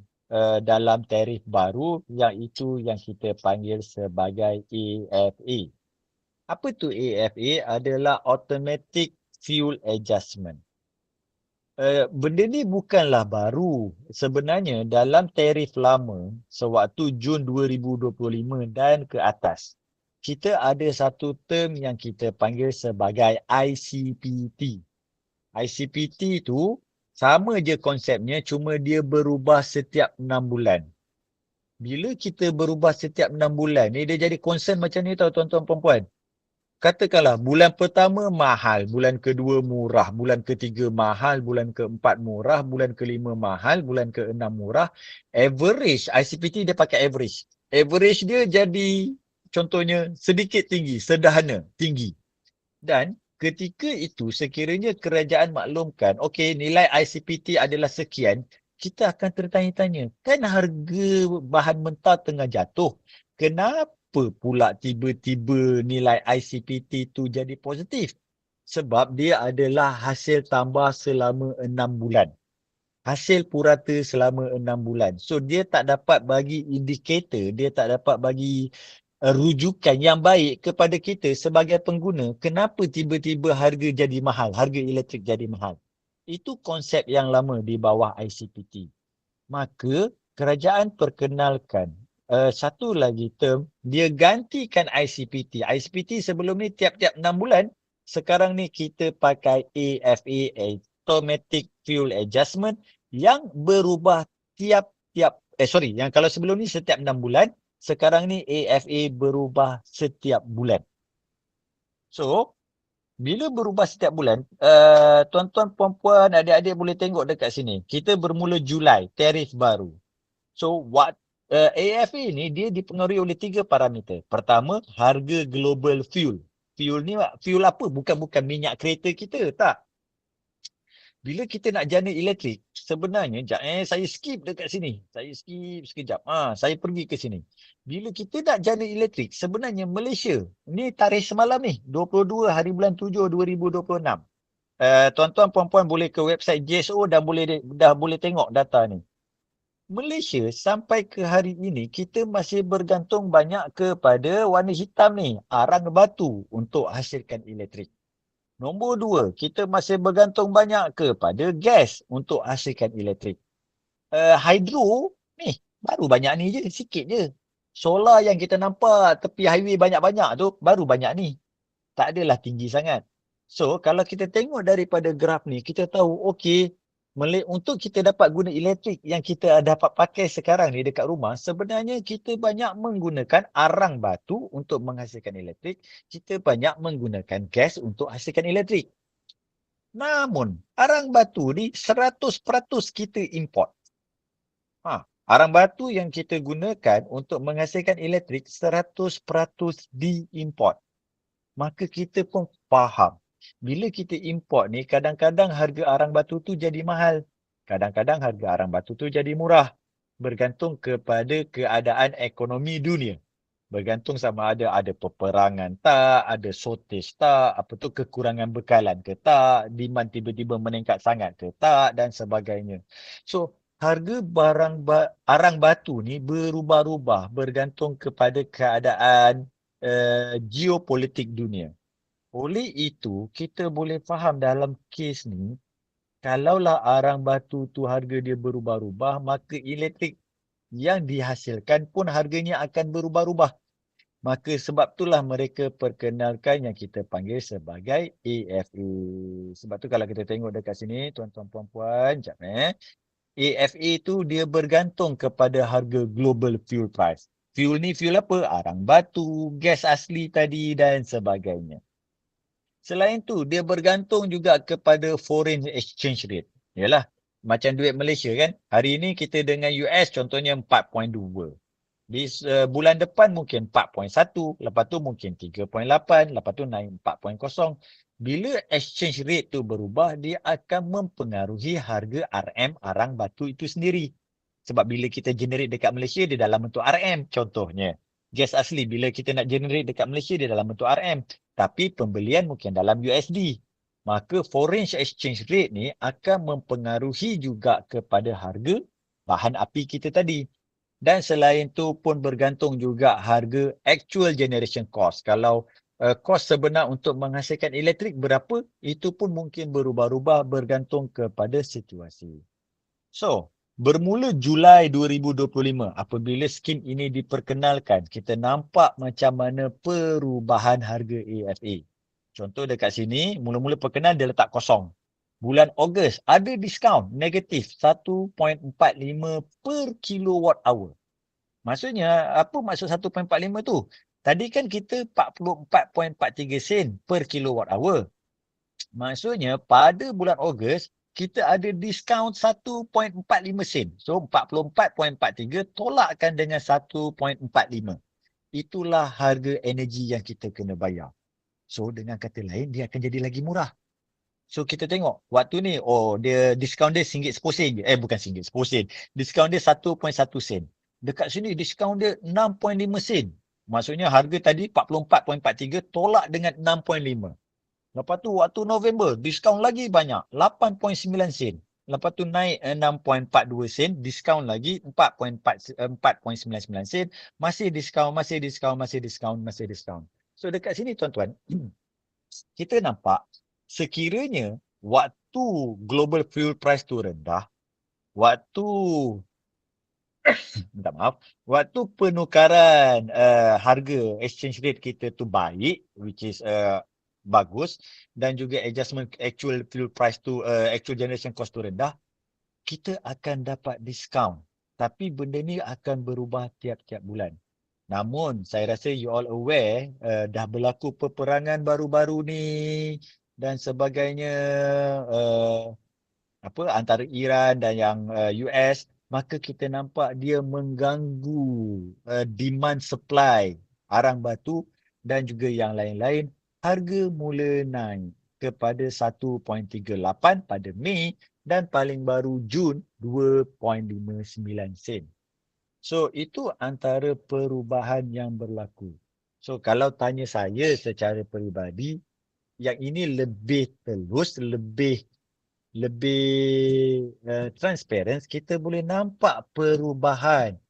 dalam tarif baru, iaitu yang kita panggil sebagai AFA. Apa tu AFA? Adalah Automatic Fuel Adjustment. Benda ni bukanlah baru. Sebenarnya dalam tarif lama, sewaktu Jun 2025 dan ke atas, kita ada satu term yang kita panggil sebagai ICPT. ICPT tu sama je konsepnya, cuma dia berubah setiap 6 bulan. Bila kita berubah setiap 6 bulan ni, dia jadi concern macam ni tau tuan-tuan perempuan. Katakanlah bulan pertama mahal, bulan kedua murah, bulan ketiga mahal, bulan keempat murah, bulan kelima mahal, bulan keenam murah. Average, ICPT dia pakai average. Average dia jadi contohnya sedikit tinggi, sederhana, tinggi. Dan ketika itu sekiranya kerajaan maklumkan, okey, nilai ICPT adalah sekian, kita akan tertanya-tanya, kan harga bahan mentah tengah jatuh, kenapa pula tiba-tiba nilai ICPT tu jadi positif? Sebab dia adalah hasil tambah selama 6 bulan. Hasil purata selama 6 bulan. So dia tak dapat bagi indikator, dia tak dapat bagi rujukan yang baik kepada kita sebagai pengguna, kenapa tiba-tiba harga jadi mahal, harga elektrik jadi mahal. Itu konsep yang lama di bawah ICPT. Maka kerajaan perkenalkan satu lagi term, dia gantikan ICPT. ICPT sebelum ni tiap-tiap 6 bulan, sekarang ni kita pakai AFA, Automatic Fuel Adjustment, yang berubah yang kalau sebelum ni setiap 6 bulan, sekarang ni AFA berubah setiap bulan. So, bila berubah setiap bulan, tuan-tuan, puan-puan, adik-adik boleh tengok dekat sini. Kita bermula Julai, tarif baru. So, AFA ni dia dipengaruhi oleh 3 parameter. Pertama, harga global fuel. Fuel ni, fuel apa? Bukan minyak kereta kita, tak. Bila kita nak jana elektrik, sebenarnya, saya skip dekat sini. Saya skip sekejap. Saya pergi ke sini. Bila kita nak jana elektrik, sebenarnya Malaysia, ni tarikh semalam ni, 22 hari bulan 7 2026. Tuan-tuan puan-puan boleh ke website JSO dan dah boleh tengok data ni. Malaysia sampai ke hari ini, kita masih bergantung banyak kepada warna hitam ni, arang batu untuk hasilkan elektrik. Nombor 2, kita masih bergantung banyak kepada gas untuk hasilkan elektrik. Hydro ni baru banyak ni je, sikit je. Solar yang kita nampak tepi highway banyak-banyak tu baru banyak ni. Tak adalah tinggi sangat. So kalau kita tengok daripada graf ni, kita tahu okey, untuk kita dapat guna elektrik yang kita dapat pakai sekarang ni dekat rumah, sebenarnya kita banyak menggunakan arang batu untuk menghasilkan elektrik. Kita banyak menggunakan gas untuk hasilkan elektrik. Namun, arang batu ni 100% kita import. Arang batu yang kita gunakan untuk menghasilkan elektrik 100% diimport. Maka kita pun faham. Bila kita import ni, kadang-kadang harga arang batu tu jadi mahal. Kadang-kadang harga arang batu tu jadi murah. Bergantung kepada keadaan ekonomi dunia. Bergantung sama ada peperangan tak, ada shortage tak, kekurangan bekalan ke tak, demand tiba-tiba meningkat sangat ke tak dan sebagainya. So, harga arang batu ni berubah-ubah bergantung kepada keadaan geopolitik dunia. Oleh itu, kita boleh faham dalam kes ni, kalaulah arang batu tu harga dia berubah-ubah, maka elektrik yang dihasilkan pun harganya akan berubah-ubah. Maka sebab itulah mereka perkenalkan yang kita panggil sebagai AFA. Sebab tu kalau kita tengok dekat sini, tuan-tuan puan-puan, sekejap AFA tu dia bergantung kepada harga global fuel price. Fuel ni fuel apa? Arang batu, gas asli tadi dan sebagainya. Selain tu, dia bergantung juga kepada foreign exchange rate. Yalah, macam duit Malaysia kan. Hari ini kita dengan US contohnya 4.2. Di bulan depan mungkin 4.1, lepas tu mungkin 3.8, lepas tu naik 4.0. Bila exchange rate tu berubah, dia akan mempengaruhi harga RM, arang batu itu sendiri. Sebab bila kita generate dekat Malaysia, dia dalam bentuk RM contohnya. Gas asli bila kita nak generate dekat Malaysia, dia dalam bentuk RM. Tapi pembelian mungkin dalam USD. Maka foreign exchange rate ni akan mempengaruhi juga kepada harga bahan api kita tadi. Dan selain tu pun bergantung juga harga actual generation cost. Kalau kos sebenar untuk menghasilkan elektrik berapa, itu pun mungkin berubah-ubah bergantung kepada situasi. So, bermula Julai 2025 apabila skim ini diperkenalkan, kita nampak macam mana perubahan harga AFA. Contoh dekat sini, mula-mula perkenal dia letak kosong. Bulan Ogos ada diskaun negatif 1.45 per kilowatt hour. Maksudnya, apa maksud 1.45 tu? Tadi kan kita 44.43 sen per kilowatt hour. Maksudnya pada bulan Ogos, kita ada diskaun 1.45 sen. So 44.43 tolakkan dengan 1.45. Itulah harga energi yang kita kena bayar. So dengan kata lain, dia akan jadi lagi murah. So kita tengok waktu ni, dia diskaun dia RM1.10 je. Bukan RM1.10, RM10. Diskaun dia 1.1 sen. Dekat sini diskaun dia 6.5 sen. Maksudnya harga tadi 44.43 tolak dengan 6.5. Lepas tu waktu November diskaun lagi banyak 8.9 sen. Lepas tu naik 6.42 sen, diskaun lagi 4.99 sen, masih diskaun. So dekat sini tuan-tuan, kita nampak sekiranya waktu global fuel price tu rendah, waktu waktu penukaran harga exchange rate kita tu baik, which is bagus, dan juga adjustment actual fuel price tu, actual generation cost tu rendah, kita akan dapat diskaun. Tapi benda ni akan berubah tiap-tiap bulan. Namun saya rasa you all aware dah berlaku peperangan baru-baru ni dan sebagainya, antara Iran dan yang US, maka kita nampak dia mengganggu demand supply arang batu dan juga yang lain-lain. Harga mula naik kepada 1.38 pada Mei dan paling baru Jun 2.59 sen. So itu antara perubahan yang berlaku. So kalau tanya saya secara peribadi, yang ini lebih telus, lebih transparent, kita boleh nampak perubahan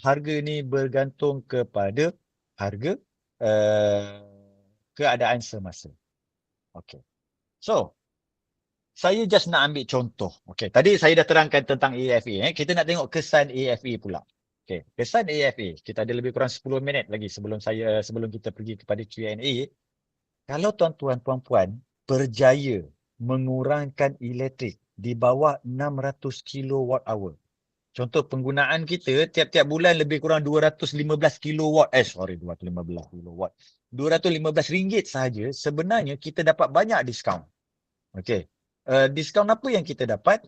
harga ni bergantung kepada harga keadaan semasa. Okay. So, saya just nak ambil contoh. Okay, tadi saya dah terangkan tentang AFA. Kita nak tengok kesan AFA pula. Okay, kesan AFA. Kita ada lebih kurang 10 minit lagi sebelum kita pergi kepada Q&A. Kalau tuan-tuan puan-puan berjaya mengurangkan elektrik di bawah 600 kilowatt hour. Contoh penggunaan kita tiap-tiap bulan lebih kurang 215 kilowatt. 215 kilowatt. 215 ringgit sahaja, sebenarnya kita dapat banyak diskaun. Okey. Diskaun apa yang kita dapat?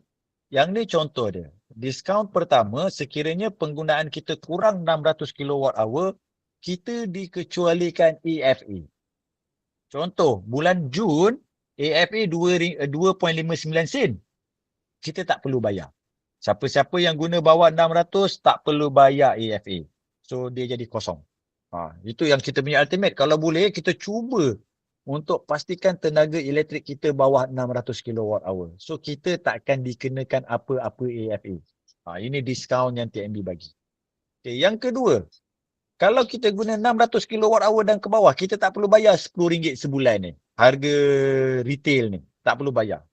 Yang ni contoh dia. Diskaun pertama, sekiranya penggunaan kita kurang 600 kilowatt hour, kita dikecualikan AFA. Contoh, bulan Jun, AFA 2.59 sen. Kita tak perlu bayar. Siapa-siapa yang guna bawah 600 tak perlu bayar AFA. So dia jadi kosong. Itu yang kita punya ultimate. Kalau boleh kita cuba untuk pastikan tenaga elektrik kita bawah 600 kWh. So kita tak akan dikenakan apa-apa AFA. Ini diskaun yang TNB bagi. Okay, yang kedua, kalau kita guna 600 kWh dan ke bawah, kita tak perlu bayar RM10 sebulan ni. Harga retail ni, tak perlu bayar.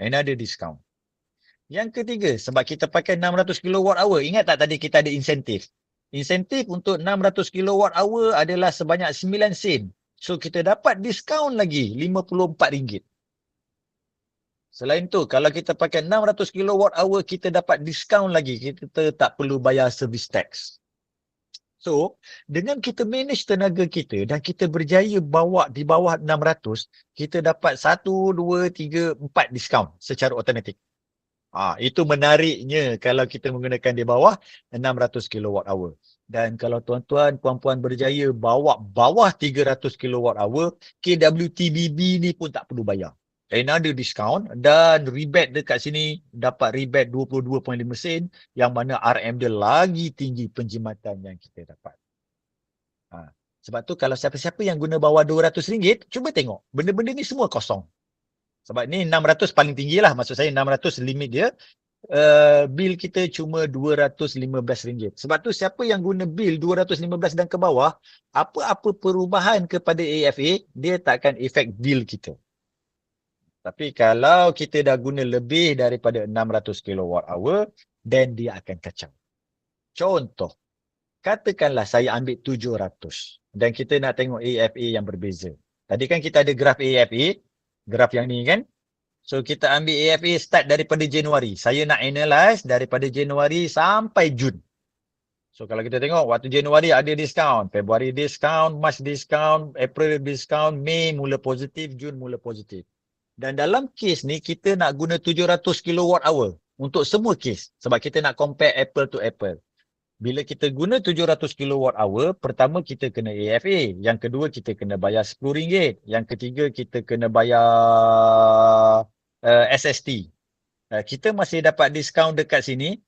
Ada diskaun. Yang ketiga, sebab kita pakai 600 kWh, ingat tak tadi kita ada insentif? Insentif untuk 600 kWh adalah sebanyak 9 sen. So kita dapat diskaun lagi RM54. Selain tu, kalau kita pakai 600 kWh, kita dapat diskaun lagi. Kita tak perlu bayar service tax. So, dengan kita manage tenaga kita dan kita berjaya bawa di bawah 600, kita dapat 1, 2, 3, 4 diskaun secara automatik. Itu menariknya kalau kita menggunakan di bawah 600 kWh. Dan kalau tuan-tuan, puan-puan berjaya bawa bawah 300 kWh, KWTBB ni pun tak perlu bayar. Ada diskaun dan rebate dekat sini dapat rebate 22.5 sen yang mana RM dia lagi tinggi penjimatan yang kita dapat. Sebab tu kalau siapa-siapa yang guna bawah RM200, cuba tengok. Benda-benda ni semua kosong. Sebab ni 600 paling tinggi lah. Maksud saya 600 limit dia. Bil kita cuma RM215. Sebab tu siapa yang guna bil 215 dan ke bawah, apa-apa perubahan kepada AFA, dia takkan efek bil kita. Tapi kalau kita dah guna lebih daripada 600 kWh, then dia akan kacau. Contoh, katakanlah saya ambil 700 dan kita nak tengok AFA yang berbeza. Tadi kan kita ada graf AFA, graf yang ni kan. So kita ambil AFA start daripada Januari. Saya nak analyze daripada Januari sampai Jun. So kalau kita tengok waktu Januari ada diskaun, Februari diskaun, Mac diskaun, April diskaun, Mei mula positif, Jun mula positif. Dan dalam kes ni kita nak guna 700 kWh untuk semua kes. Sebab kita nak compare apple to apple. Bila kita guna 700 kWh, pertama kita kena AFA. Yang kedua kita kena bayar RM10. Yang ketiga kita kena bayar SST. Kita masih dapat diskaun dekat sini.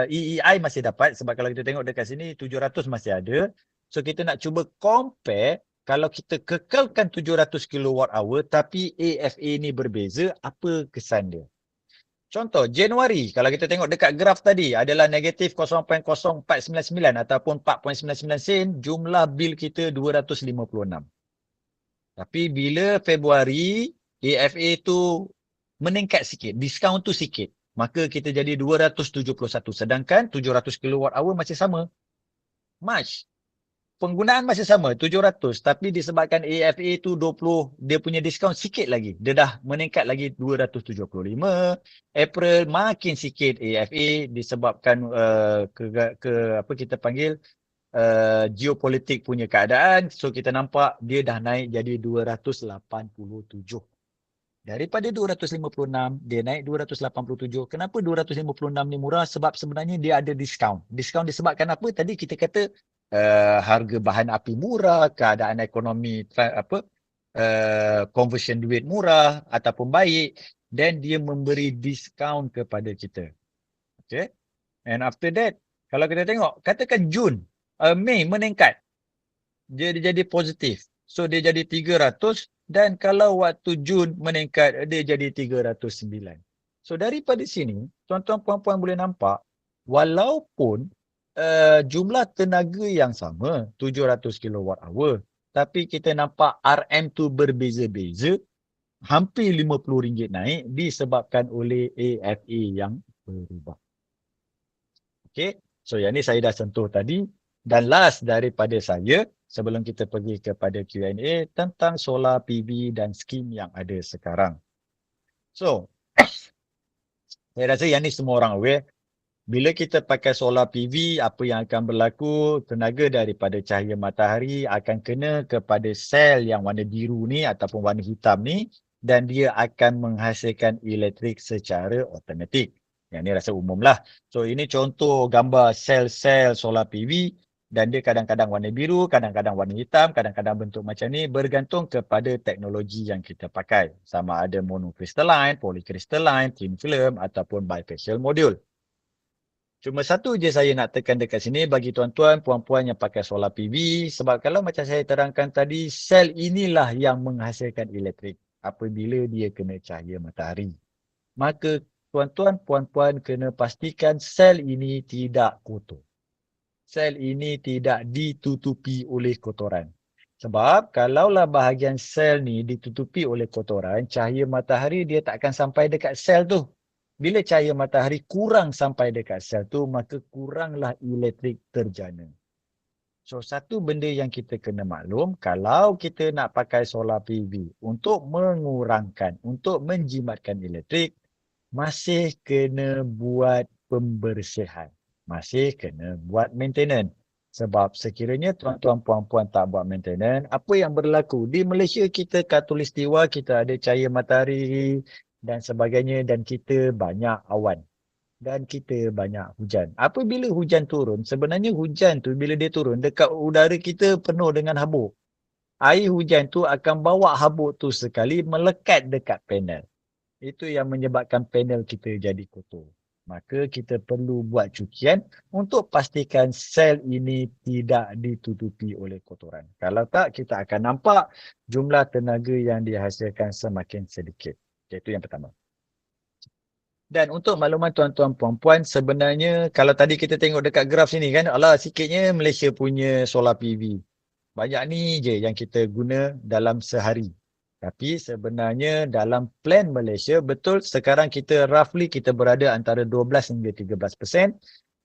EEI masih dapat. Sebab kalau kita tengok dekat sini 700 masih ada. So kita nak cuba compare. Kalau kita kekalkan 700 kWh tapi AFA ni berbeza, apa kesan dia? Contoh, Januari, kalau kita tengok dekat graf tadi adalah negatif 0.0499 ataupun 4.99 sen, jumlah bil kita 256. Tapi bila Februari, AFA tu meningkat sikit, diskaun tu sikit, maka kita jadi 271. Sedangkan 700 kWh masih sama. Mac, penggunaan masih sama, 700. Tapi disebabkan AFA tu 20, dia punya diskaun sikit lagi. Dia dah meningkat lagi 275. April makin sikit AFA disebabkan apa kita panggil geopolitik punya keadaan. So kita nampak dia dah naik jadi 287. Daripada 256, dia naik 287. Kenapa 256 ni murah? Sebab sebenarnya dia ada diskaun. Diskaun disebabkan apa? Tadi kita kata harga bahan api murah, keadaan ekonomi conversion duit murah ataupun baik, dan dia memberi diskaun kepada kita. Okay. And after that, kalau kita tengok, katakan Jun, Mei meningkat. Dia jadi positif. So dia jadi 300 dan kalau waktu Jun meningkat, dia jadi 309. So daripada sini, tuan-tuan puan-puan boleh nampak, walaupun jumlah tenaga yang sama 700 kWh, tapi kita nampak RM tu berbeza-beza, hampir RM50 naik disebabkan oleh AFA yang berubah. Okey, so yang ni saya dah sentuh tadi. Dan last daripada saya, sebelum kita pergi kepada Q&A tentang solar PV dan skim yang ada sekarang. So saya rasa yang ni semua orang aware. Bila kita pakai solar PV, apa yang akan berlaku, tenaga daripada cahaya matahari akan kena kepada sel yang warna biru ni ataupun warna hitam ni, dan dia akan menghasilkan elektrik secara automatik. Yang ni rasa umum lah. So ini contoh gambar sel-sel solar PV, dan dia kadang-kadang warna biru, kadang-kadang warna hitam, kadang-kadang bentuk macam ni, bergantung kepada teknologi yang kita pakai. Sama ada monocrystalline, polycrystalline, thin film ataupun bifacial module. Cuma satu je saya nak tekan dekat sini bagi tuan-tuan, puan-puan yang pakai solar PV. Sebab kalau macam saya terangkan tadi, sel inilah yang menghasilkan elektrik apabila dia kena cahaya matahari. Maka tuan-tuan, puan-puan kena pastikan sel ini tidak kotor. Sel ini tidak ditutupi oleh kotoran. Sebab kalaulah bahagian sel ni ditutupi oleh kotoran, cahaya matahari dia tak akan sampai dekat sel tu. Bila cahaya matahari kurang sampai dekat sel tu, maka kuranglah elektrik terjana. So, satu benda yang kita kena maklum, kalau kita nak pakai solar PV untuk mengurangkan, untuk menjimatkan elektrik, masih kena buat pembersihan. Masih kena buat maintenance. Sebab sekiranya tuan-tuan puan-puan tak buat maintenance, apa yang berlaku? Di Malaysia kita khatulistiwa, kita ada cahaya matahari dan sebagainya dan kita banyak awan. Dan kita banyak hujan. Apabila hujan turun, sebenarnya hujan tu bila dia turun, dekat udara kita penuh dengan habuk. Air hujan tu akan bawa habuk tu sekali melekat dekat panel. Itu yang menyebabkan panel kita jadi kotor. Maka kita perlu buat cucian untuk pastikan sel ini tidak ditutupi oleh kotoran. Kalau tak, kita akan nampak jumlah tenaga yang dihasilkan semakin sedikit. Itu yang pertama. Dan untuk makluman tuan-tuan puan-puan, sebenarnya kalau tadi kita tengok dekat graf sini kan, alah sikitnya Malaysia punya solar PV. Banyak ni je yang kita guna dalam sehari. Tapi sebenarnya dalam plan Malaysia, betul sekarang kita roughly kita berada antara 12 hingga 13%.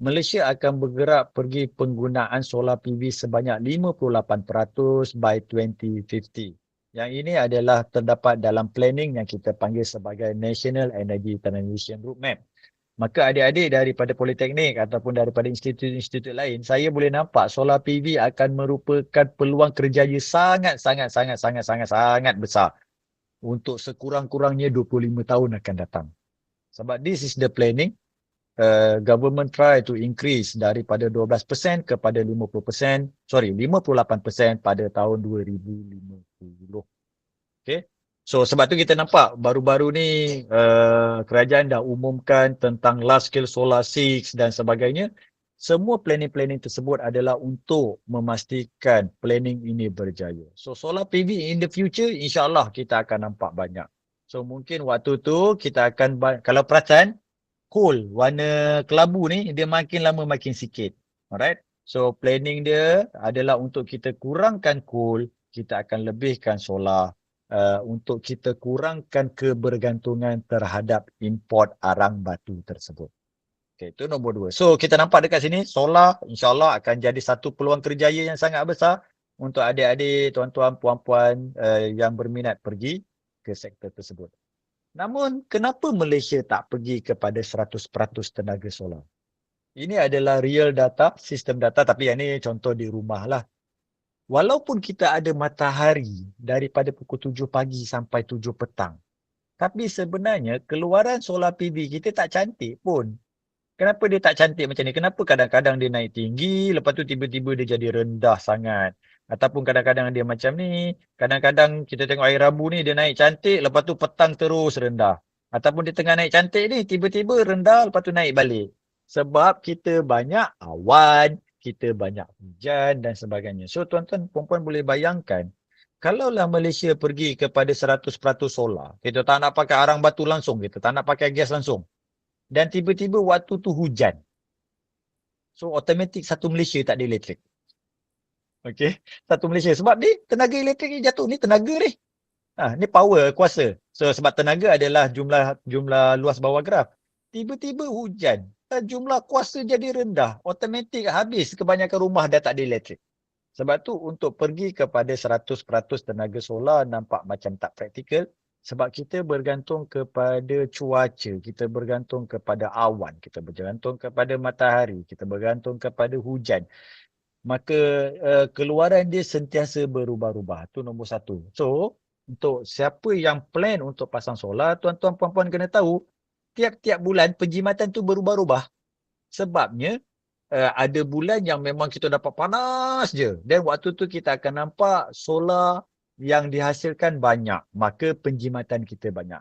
Malaysia akan bergerak pergi penggunaan solar PV sebanyak 58% by 2050. Yang ini adalah terdapat dalam planning yang kita panggil sebagai National Energy Transition Roadmap. Maka adik-adik daripada politeknik ataupun daripada institut-institut lain, saya boleh nampak solar PV akan merupakan peluang kerjaya sangat besar untuk sekurang-kurangnya 25 tahun akan datang. Sebab this is the planning. Government try to increase daripada 12% kepada 58% pada tahun 2050. Okay. So sebab tu kita nampak baru-baru ni kerajaan dah umumkan tentang large scale solar 6 dan sebagainya. Semua planning-planning tersebut adalah untuk memastikan planning ini berjaya. So solar PV in the future insyaAllah kita akan nampak banyak. So mungkin waktu tu kita akan, kalau perasan, coal warna kelabu ni dia makin lama makin sikit. Alright. So planning dia adalah untuk kita kurangkan coal, kita akan lebihkan solar untuk kita kurangkan kebergantungan terhadap import arang batu tersebut. Okay, itu nombor 2. So kita nampak dekat sini solar insyaAllah akan jadi satu peluang kerjaya yang sangat besar untuk adik-adik, tuan-tuan, puan-puan yang berminat pergi ke sektor tersebut. Namun, kenapa Malaysia tak pergi kepada 100% tenaga solar? Ini adalah real data, sistem data, tapi yang ini contoh di rumah lah. Walaupun kita ada matahari daripada pukul 7 pagi sampai 7 petang, tapi sebenarnya keluaran solar PV kita tak cantik pun. Kenapa dia tak cantik macam ni? Kenapa kadang-kadang dia naik tinggi, lepas tu tiba-tiba dia jadi rendah sangat? Ataupun kadang-kadang dia macam ni, kadang-kadang kita tengok air rabu ni dia naik cantik, lepas tu petang terus rendah. Ataupun dia tengah naik cantik ni, tiba-tiba rendah, lepas tu naik balik. Sebab kita banyak awan, kita banyak hujan dan sebagainya. So tuan-tuan, puan-puan boleh bayangkan, kalaulah Malaysia pergi kepada 100% solar, kita tak nak pakai arang batu langsung, kita tak nak pakai gas langsung. Dan tiba-tiba waktu tu hujan. So automatik satu Malaysia tak ada elektrik. Okey, satu Malaysia. Sebab ni tenaga elektrik ni jatuh, ni tenaga ni. Ni power, kuasa. So sebab tenaga adalah jumlah luas bawah graf. Tiba-tiba hujan. Jumlah kuasa jadi rendah. Automatik habis kebanyakan rumah dah tak ada elektrik. Sebab tu untuk pergi kepada 100% tenaga solar nampak macam tak praktikal. Sebab kita bergantung kepada cuaca, kita bergantung kepada awan, kita bergantung kepada matahari, kita bergantung kepada hujan. Maka keluaran dia sentiasa berubah-ubah. Itu nombor 1. So, untuk siapa yang plan untuk pasang solar, tuan-tuan puan-puan kena tahu, tiap-tiap bulan penjimatan tu berubah-ubah. Sebabnya, ada bulan yang memang kita dapat panas je. Dan waktu tu kita akan nampak solar yang dihasilkan banyak, maka penjimatan kita banyak.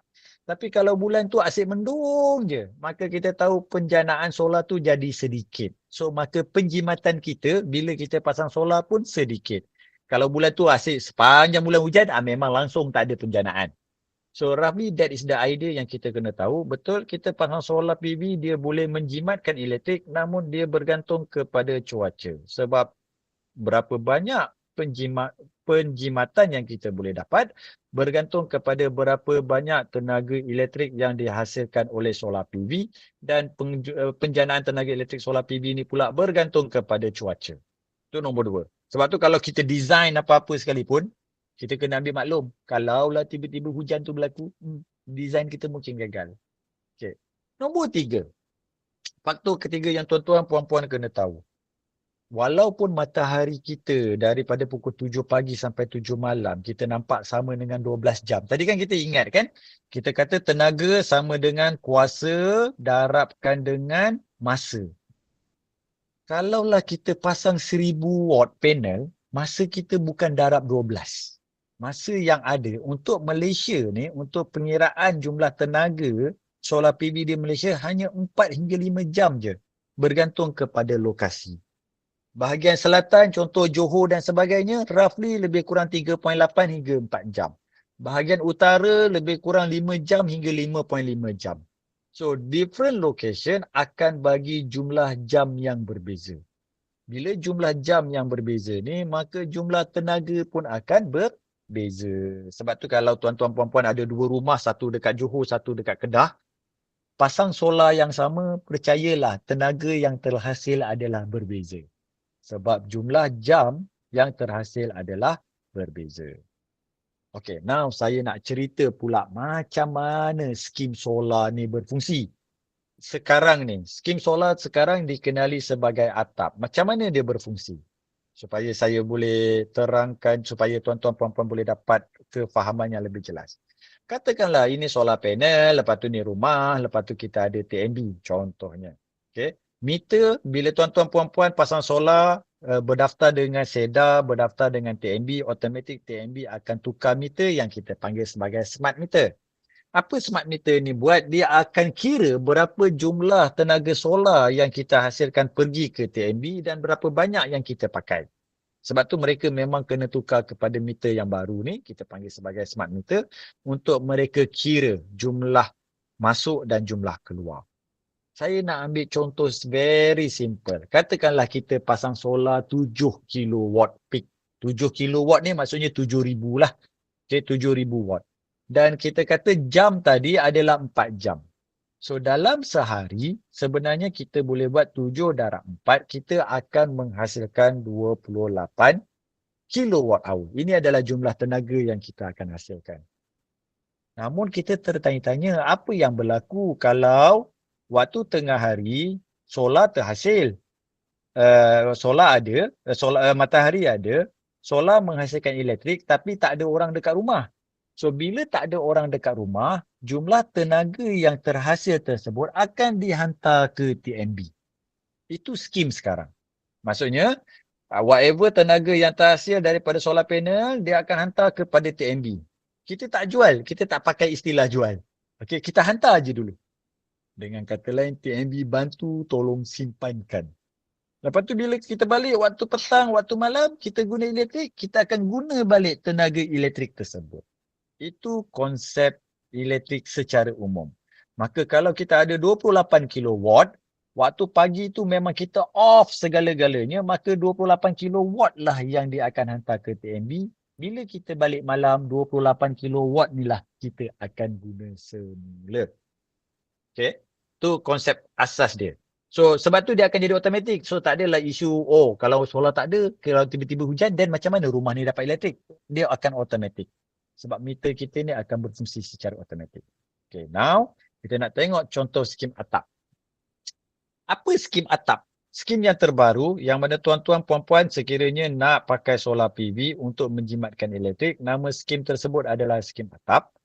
Tapi kalau bulan tu asyik mendung je, maka kita tahu penjanaan solar tu jadi sedikit. So maka penjimatan kita bila kita pasang solar pun sedikit. Kalau bulan tu asyik sepanjang bulan hujan, memang langsung tak ada penjanaan. So roughly that is the idea yang kita kena tahu. Betul kita pasang solar PV dia boleh menjimatkan elektrik, namun dia bergantung kepada cuaca. Sebab berapa banyak penjimatan yang kita boleh dapat bergantung kepada berapa banyak tenaga elektrik yang dihasilkan oleh solar PV, dan penjanaan tenaga elektrik solar PV ni pula bergantung kepada cuaca. Itu nombor 2. Sebab tu kalau kita design apa-apa sekalipun, kita kena ambil maklum. Kalaulah tiba-tiba hujan tu berlaku, design kita mungkin gagal. Okay. Nombor 3. Faktor ketiga yang tuan-tuan, puan-puan kena tahu. Walaupun matahari kita daripada pukul 7 pagi sampai 7 malam, kita nampak sama dengan 12 jam. Tadi kan kita ingat kan? Kita kata tenaga sama dengan kuasa darabkan dengan masa. Kalaulah kita pasang 1000 watt panel, masa kita bukan darab 12. Masa yang ada untuk Malaysia ni, untuk pengiraan jumlah tenaga solar PV di Malaysia hanya 4 hingga 5 jam je. Bergantung kepada lokasi. Bahagian selatan, contoh Johor dan sebagainya, roughly lebih kurang 3.8 hingga 4 jam. Bahagian utara lebih kurang 5 jam hingga 5.5 jam. So, different location akan bagi jumlah jam yang berbeza. Bila jumlah jam yang berbeza ni, maka jumlah tenaga pun akan berbeza. Sebab tu kalau tuan-tuan puan-puan ada 2 rumah, satu dekat Johor, satu dekat Kedah, pasang solar yang sama, percayalah tenaga yang terhasil adalah berbeza. Sebab jumlah jam yang terhasil adalah berbeza. Okay, now saya nak cerita pula macam mana skim solar ni berfungsi. Sekarang ni, skim solar sekarang dikenali sebagai atap. Macam mana dia berfungsi? Supaya saya boleh terangkan, supaya tuan-tuan puan-puan boleh dapat kefahaman yang lebih jelas. Katakanlah ini solar panel, lepas tu ni rumah, lepas tu kita ada TNB contohnya. Okay. Meter, bila tuan-tuan puan-puan pasang solar, berdaftar dengan SEDA, berdaftar dengan TNB, automatic TNB akan tukar meter yang kita panggil sebagai smart meter. Apa smart meter ni buat? Dia akan kira berapa jumlah tenaga solar yang kita hasilkan pergi ke TNB dan berapa banyak yang kita pakai. Sebab tu mereka memang kena tukar kepada meter yang baru ni, kita panggil sebagai smart meter, untuk mereka kira jumlah masuk dan jumlah keluar. Saya nak ambil contoh very simple. Katakanlah kita pasang solar 7 kilowatt peak. 7 kilowatt ni maksudnya 7,000 lah. Okay, 7,000 watt. Dan kita kata jam tadi adalah 4 jam. So dalam sehari sebenarnya kita boleh buat 7 darab 4. Kita akan menghasilkan 28 kilowatt hour. Ini adalah jumlah tenaga yang kita akan hasilkan. Namun kita tertanya-tanya apa yang berlaku kalau waktu tengah hari solar terhasil. Solar ada, matahari ada, solar menghasilkan elektrik tapi tak ada orang dekat rumah. So bila tak ada orang dekat rumah, jumlah tenaga yang terhasil tersebut akan dihantar ke TNB. Itu skim sekarang. Maksudnya whatever tenaga yang terhasil daripada solar panel, dia akan hantar kepada TNB. Kita tak jual, kita tak pakai istilah jual. Okay, kita hantar je dulu. Dengan kata lain, TNB bantu tolong simpankan. Lepas tu bila kita balik waktu petang, waktu malam, kita guna elektrik, kita akan guna balik tenaga elektrik tersebut. Itu konsep elektrik secara umum. Maka kalau kita ada 28 kilowatt, waktu pagi tu memang kita off segala-galanya, maka 28 kilowatt lah yang dia akan hantar ke TNB. Bila kita balik malam, 28 kilowatt ni lah kita akan guna semula. Okay. Tu konsep asas dia. So sebab tu dia akan jadi automatik. So tak adalah isu, oh kalau solar tak ada, kalau tiba-tiba hujan, dan macam mana rumah ni dapat elektrik? Dia akan automatik. Sebab meter kita ni akan berfungsi secara automatik. Okay, now kita nak tengok contoh skim atap. Apa skim atap? Skim yang terbaru yang mana tuan-tuan puan-puan sekiranya nak pakai solar PV untuk menjimatkan elektrik, nama skim tersebut adalah skim atap.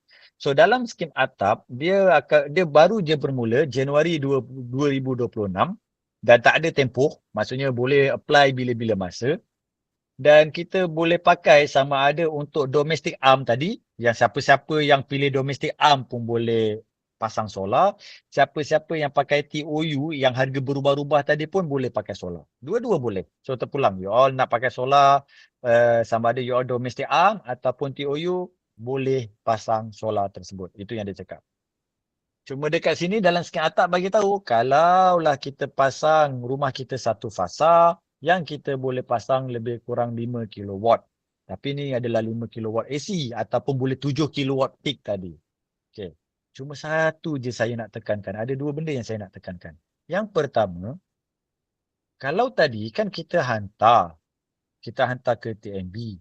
So dalam skim atap, dia baru je bermula Januari 2026 dan tak ada tempoh, maksudnya boleh apply bila-bila masa. Dan kita boleh pakai sama ada untuk domestic arm tadi, Yang siapa-siapa yang pilih domestic arm pun boleh pasang solar. Siapa-siapa yang pakai TOU yang harga berubah-ubah tadi pun boleh pakai solar. Dua-dua boleh. So terpulang. You all nak pakai solar, sama ada you all domestic arm ataupun TOU, boleh pasang solar tersebut. Itu yang dia cakap. Cuma dekat sini dalam skim atap bagi tahu, kalaulah kita pasang rumah kita satu fasa, yang kita boleh pasang lebih kurang 5 kilowatt. Tapi ni adalah 5 kilowatt AC ataupun boleh 7 kilowatt peak tadi. Okay. Cuma satu je saya nak tekankan. Ada dua benda yang saya nak tekankan. Yang pertama, kalau tadi kan kita hantar ke TNB.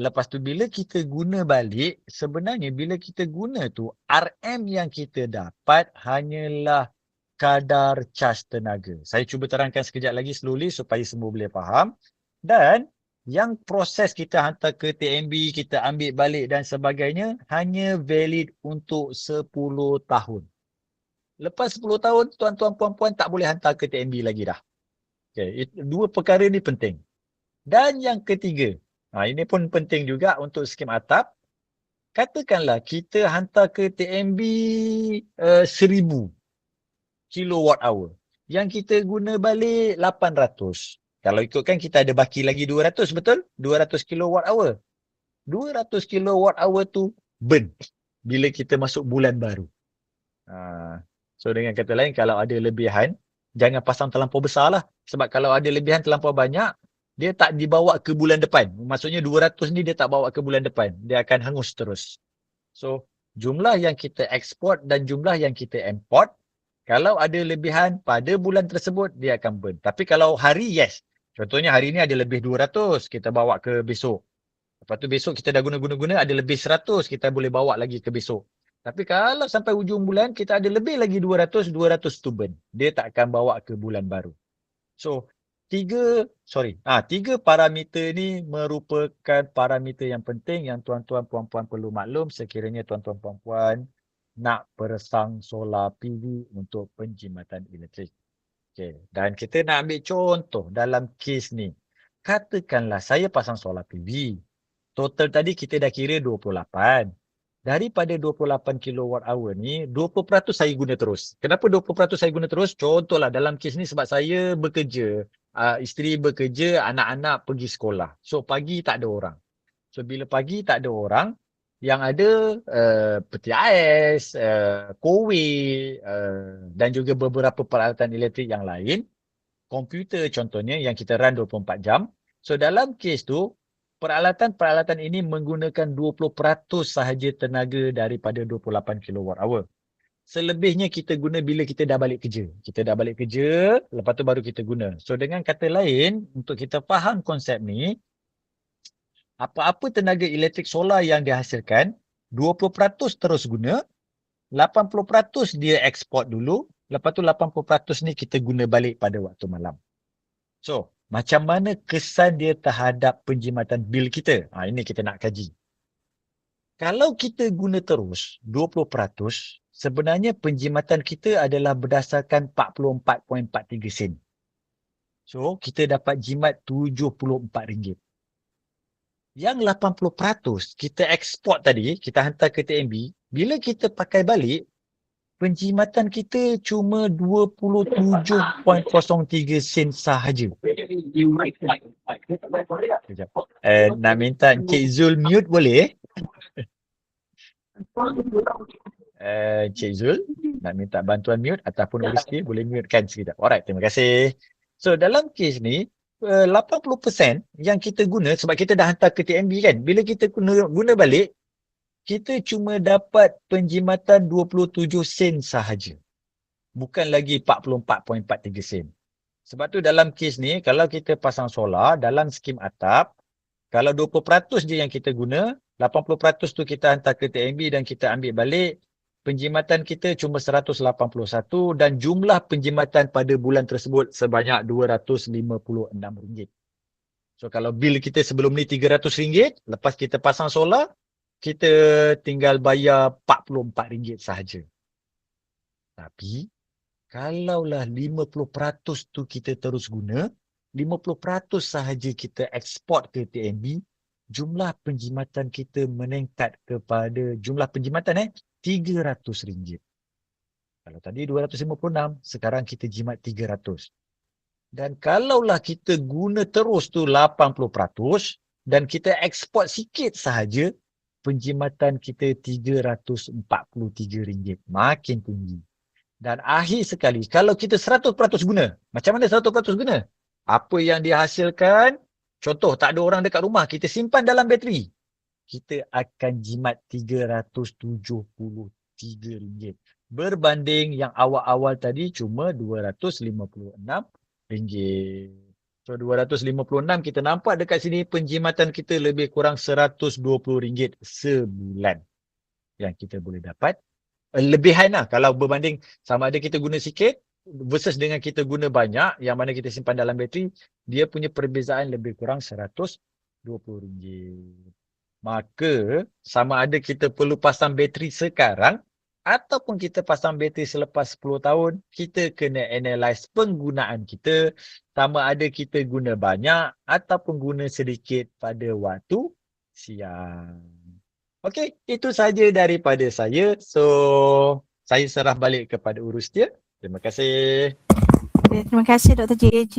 Lepas tu bila kita guna balik, sebenarnya bila kita guna tu, RM yang kita dapat hanyalah kadar cas tenaga. Saya cuba terangkan sekejap lagi slowly supaya semua boleh faham. Dan yang proses kita hantar ke TNB, kita ambil balik dan sebagainya, hanya valid untuk 10 tahun. Lepas 10 tahun, tuan-tuan puan-puan tak boleh hantar ke TNB lagi dah. Okay. Dua perkara ni penting. Dan yang ketiga, ini pun penting juga untuk skim atap. Katakanlah kita hantar ke TNB 1000 kilowatt hour. Yang kita guna balik 800. Kalau ikutkan kita ada baki lagi 200, betul? 200 kilowatt hour. 200 kilowatt hour tu burn bila kita masuk bulan baru. So dengan kata lain, kalau ada lebihan, jangan pasang terlampau besar lah. Sebab kalau ada lebihan terlampau banyak, dia tak dibawa ke bulan depan. Maksudnya 200 ni dia tak bawa ke bulan depan. Dia akan hangus terus. So, jumlah yang kita ekspor dan jumlah yang kita import, kalau ada lebihan pada bulan tersebut, dia akan burn. Tapi kalau hari, yes. Contohnya hari ni ada lebih 200, kita bawa ke besok. Lepas tu besok kita dah guna-guna, ada lebih 100, kita boleh bawa lagi ke besok. Tapi kalau sampai ujung bulan, kita ada lebih lagi 200 tu burn. Dia tak akan bawa ke bulan baru. So, tiga parameter ni merupakan parameter yang penting yang tuan-tuan puan-puan perlu maklum sekiranya tuan-tuan puan-puan nak persang solar PV untuk penjimatan elektrik. Okay. Dan kita nak ambil contoh dalam kes ni. Katakanlah saya pasang solar PV. Total tadi kita dah kira 28. Daripada 28 kilowatt hour ni, 20% saya guna terus. Kenapa 20% saya guna terus? Contohlah dalam kes ni sebab saya bekerja. Isteri bekerja, anak-anak pergi sekolah. So pagi tak ada orang. So bila pagi tak ada orang, yang ada peti ais, kowe dan juga beberapa peralatan elektrik yang lain. Komputer contohnya yang kita run 24 jam. So dalam kes tu, peralatan-peralatan ini menggunakan 20% sahaja tenaga daripada 28 kilowatt hour. Selebihnya kita guna bila kita dah balik kerja. Kita dah balik kerja, lepas tu baru kita guna. So dengan kata lain, untuk kita faham konsep ni, apa-apa tenaga elektrik solar yang dihasilkan, 20% terus guna, 80% dia eksport dulu, lepas tu 80% ni kita guna balik pada waktu malam. So, macam mana kesan dia terhadap penjimatan bil kita? Ini kita nak kaji. Kalau kita guna terus 20%, sebenarnya penjimatan kita adalah berdasarkan 44.43 sen. So, kita dapat jimat RM74. Yang 80% kita ekspor tadi, kita hantar ke TNB, bila kita pakai balik, penjimatan kita cuma 27.03 sen sahaja. Sekejap. Nak minta Encik Zul mute boleh? Encik Zul, nak minta bantuan mute ataupun Uristi boleh mute kan sekejap. Alright, terima kasih. So dalam kes ni, 80% yang kita guna sebab kita dah hantar ke TNB kan. Bila kita guna balik, kita cuma dapat penjimatan 27 sen sahaja. Bukan lagi 44.43 sen. Sebab tu dalam kes ni, kalau kita pasang solar dalam skim atap, kalau 20% je yang kita guna, 80% tu kita hantar ke TNB dan kita ambil balik, penjimatan kita cuma 181 dan jumlah penjimatan pada bulan tersebut sebanyak RM256. So kalau bil kita sebelum ni RM300, lepas kita pasang solar, kita tinggal bayar RM44 sahaja. Tapi kalaulah 50% tu kita terus guna, 50% sahaja kita eksport ke TNB, jumlah penjimatan kita meningkat kepada jumlah penjimatan RM300. Kalau tadi 256, sekarang kita jimat 300. Dan kalaulah kita guna terus tu 80% dan kita ekspor sikit sahaja, penjimatan kita RM343. Makin tinggi. Dan akhir sekali, kalau kita 100% guna, macam mana 100% guna? Apa yang dihasilkan, contoh tak ada orang dekat rumah, kita simpan dalam bateri. Kita akan jimat RM373. Berbanding yang awal-awal tadi cuma RM256. So 256 kita nampak dekat sini penjimatan kita lebih kurang RM120 sebulan yang kita boleh dapat. Lebihan lah kalau berbanding sama ada kita guna sikit versus dengan kita guna banyak yang mana kita simpan dalam bateri, dia punya perbezaan lebih kurang RM120. Maka sama ada kita perlu pasang bateri sekarang ataupun kita pasang bateri selepas 10 tahun, kita kena analyse penggunaan kita sama ada kita guna banyak ataupun guna sedikit pada waktu siang. Okey, itu saja daripada saya. So, saya serah balik kepada urus dia. Terima kasih. Terima kasih Dr. JJ.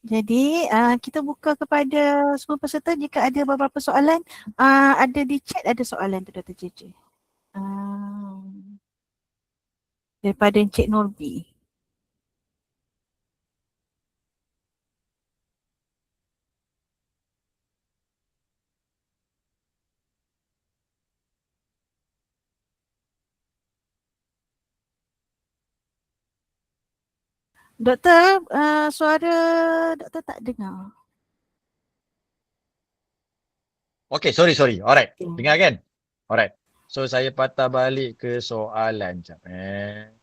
Jadi kita buka kepada semua peserta jika ada beberapa soalan. Ada di chat ada soalan tu Dr. JJ. Daripada Encik Norbi. Doktor, suara doktor tak dengar. Okay, sorry. Alright, dengar kan? Alright. So, saya patah balik ke soalan. Sekejap.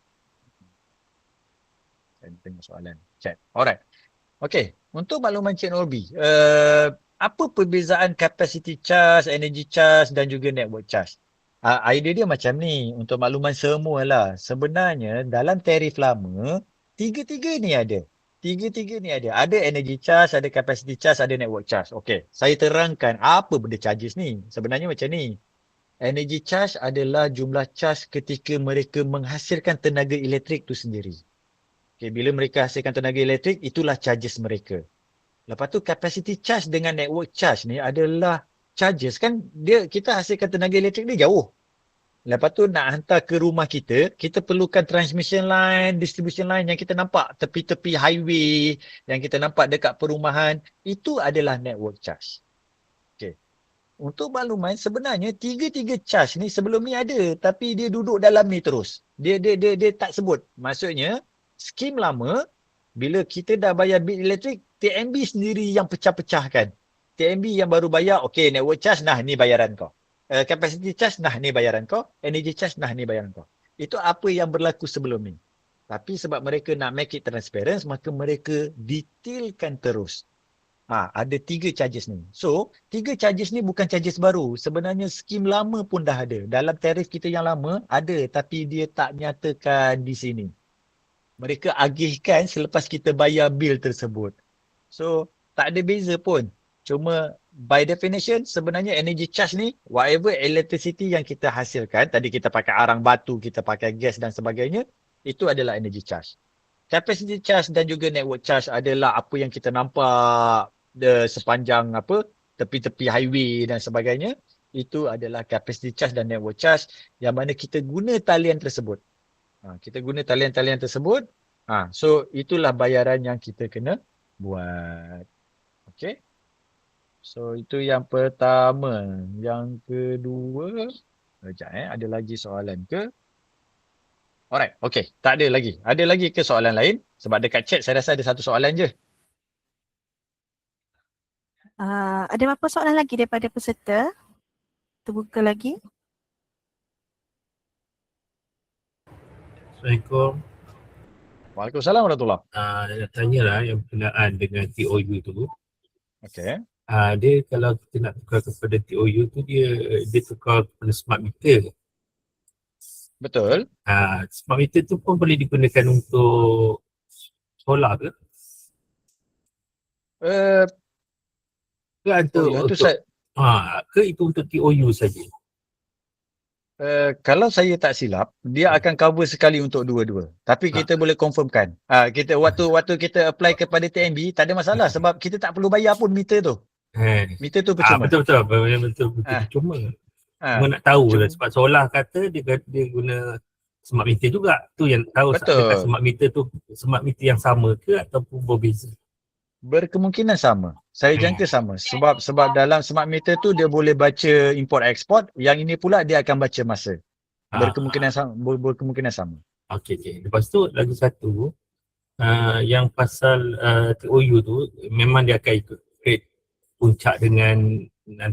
Saya tengok soalan. Chat. Alright. Okay, untuk makluman Cik Norbi, apa perbezaan capacity charge, energy charge dan juga network charge? Idea dia macam ni, untuk makluman semua lah. Sebenarnya dalam tarif lama, tiga-tiga ni ada. Ada energy charge, ada capacity charge, ada network charge. Okay, saya terangkan apa benda charges ni. Sebenarnya macam ni. Energy charge adalah jumlah charge ketika mereka menghasilkan tenaga elektrik tu sendiri. Okay, bila mereka hasilkan tenaga elektrik, itulah charges mereka. Lepas tu capacity charge dengan network charge ni adalah charges kan kita hasilkan tenaga elektrik ni jauh. Lepas tu nak hantar ke rumah kita, kita perlukan transmission line, distribution line yang kita nampak tepi-tepi highway, yang kita nampak dekat perumahan, itu adalah network charge. Okay. Untuk makluman, sebenarnya tiga-tiga charge ni sebelum ni ada, tapi dia duduk dalam ni terus. Dia tak sebut. Maksudnya, skim lama, bila kita dah bayar bil elektrik, TNB sendiri yang pecah-pecahkan. TNB yang baru bayar, okay, network charge, nah ni bayaran kau. Capacity charge, nah ni bayaran kau. Energy charge, nah ni bayaran kau. Itu apa yang berlaku sebelum ni. Tapi sebab mereka nak make it transparent, maka mereka detailkan terus. Ada 3 charges ni. So, 3 charges ni bukan charges baru. Sebenarnya skim lama pun dah ada. Dalam tarif kita yang lama, ada. Tapi dia tak nyatakan di sini. Mereka agihkan selepas kita bayar bil tersebut. So, tak ada beza pun. Cuma by definition sebenarnya energy charge ni whatever electricity yang kita hasilkan, tadi kita pakai arang batu, kita pakai gas dan sebagainya, itu adalah energy charge. Capacity charge dan juga network charge adalah apa yang kita nampak sepanjang tepi-tepi highway dan sebagainya. Itu adalah capacity charge dan network charge yang mana kita guna talian tersebut. Kita guna talian-talian tersebut. So itulah bayaran yang kita kena buat. Okay. So itu yang pertama. Yang kedua, sekejap ada lagi soalan ke? Alright, okay. Tak ada lagi. Ada lagi ke soalan lain? Sebab dekat chat saya rasa ada satu soalan je. Ada berapa soalan lagi daripada peserta? Terbuka lagi. Assalamualaikum. Waalaikumsalam warahmatullahi. Nak tanyalah yang berkenaan dengan TOU tu. Okay. Dia kalau kita nak tukar kepada TOU tu dia tukar kepada smart meter. Betul. Smart meter tu pun boleh digunakan untuk solar ke? Ke untuk Ke itu untuk TOU saja? Kalau saya tak silap, dia akan cover sekali untuk dua-dua. Tapi kita boleh confirmkan. Kita waktu kita apply kepada TNB, tak ada masalah sebab kita tak perlu bayar pun meter tu. Meter tu percuma. Betul-betul. Betul Ah. cuma. Ah, Cuma nak tahu cuma- lah. Sebab Solar kata dia guna smart meter juga. Tu yang tahu Betul. dekat smart meter tu, smart meter yang sama ke ataupun berbeza? Berkemungkinan sama. Saya jangka sama. Sebab dalam smart meter tu dia boleh baca import export, yang ini pula dia akan baca masa. Berkemungkinan sama. Okey. Lepas tu lagi satu, yang pasal TOU tu memang dia akan ikut rate puncak dengan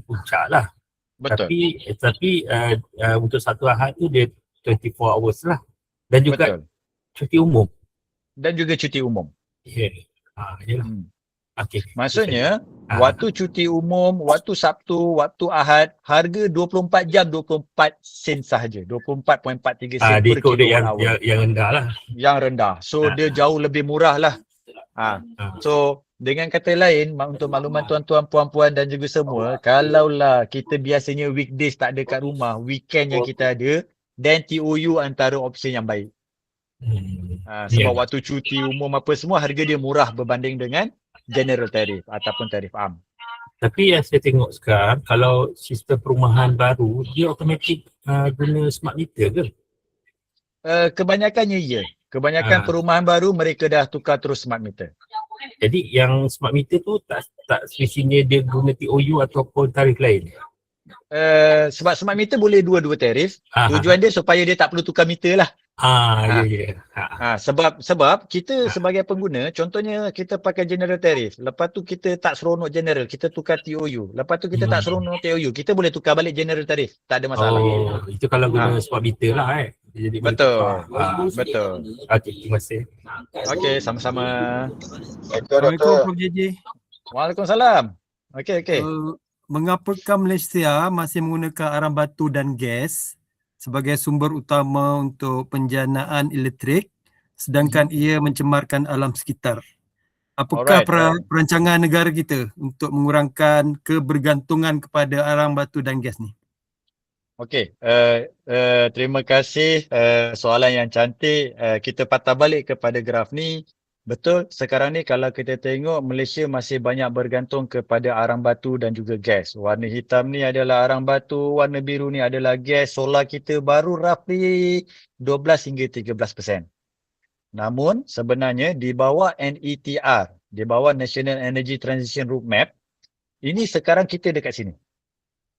puncak lah. Betul. Tapi untuk satu ahad tu dia 24 hours lah. Dan juga Betul. cuti umum. Dan juga cuti umum. Yelah. Okey. Maksudnya, waktu cuti umum, waktu Sabtu, waktu Ahad, harga 24 jam 24 sen sahaja. 24.43 sen dia per ikut dia kilowatt hour. yang rendah lah. Yang rendah. So, dia jauh lebih murah lah. So, dengan kata lain, untuk makluman tuan-tuan, puan-puan dan juga semua, kalaulah kita biasanya weekdays tak ada kat rumah, weekend yang kita ada, then TOU antara option yang baik. Sebab waktu cuti umum apa semua, harga dia murah berbanding dengan general tariff ataupun tarif am. Tapi yang saya tengok sekarang, kalau sistem perumahan baru, dia automatik guna smart meter ke? Kebanyakannya ya. Kebanyakan perumahan baru mereka dah tukar terus smart meter. Jadi yang smart meter tu tak spesifiknya dia guna TOU ataupun tarif lain? Sebab smart meter boleh dua-dua tarif. Tujuan dia supaya dia tak perlu tukar meter lah. Sebab kita sebagai pengguna, contohnya kita pakai general tariff, lepas tu kita tak seronok general, kita tukar TOU, lepas tu kita tak seronok TOU, kita boleh tukar balik general tariff, tak ada masalah. Itu kalau guna smart meter lah Jadi betul. Okey, terima kasih. Okey, sama-sama. Assalamualaikum Prof JJ. Waalaikumsalam. Okey. Mengapakah Malaysia masih menggunakan arang batu dan gas sebagai sumber utama untuk penjanaan elektrik sedangkan ia mencemarkan alam sekitar? Apakah perancangan negara kita untuk mengurangkan kebergantungan kepada arang batu dan gas ni? Okey, terima kasih soalan yang cantik. Kita patah balik kepada graf ni. Betul, sekarang ni kalau kita tengok Malaysia masih banyak bergantung kepada arang batu dan juga gas. Warna hitam ni adalah arang batu, warna biru ni adalah gas. Solar kita baru roughly 12 hingga 13%. Namun sebenarnya di bawah NETR, di bawah National Energy Transition Roadmap, ini sekarang kita dekat sini.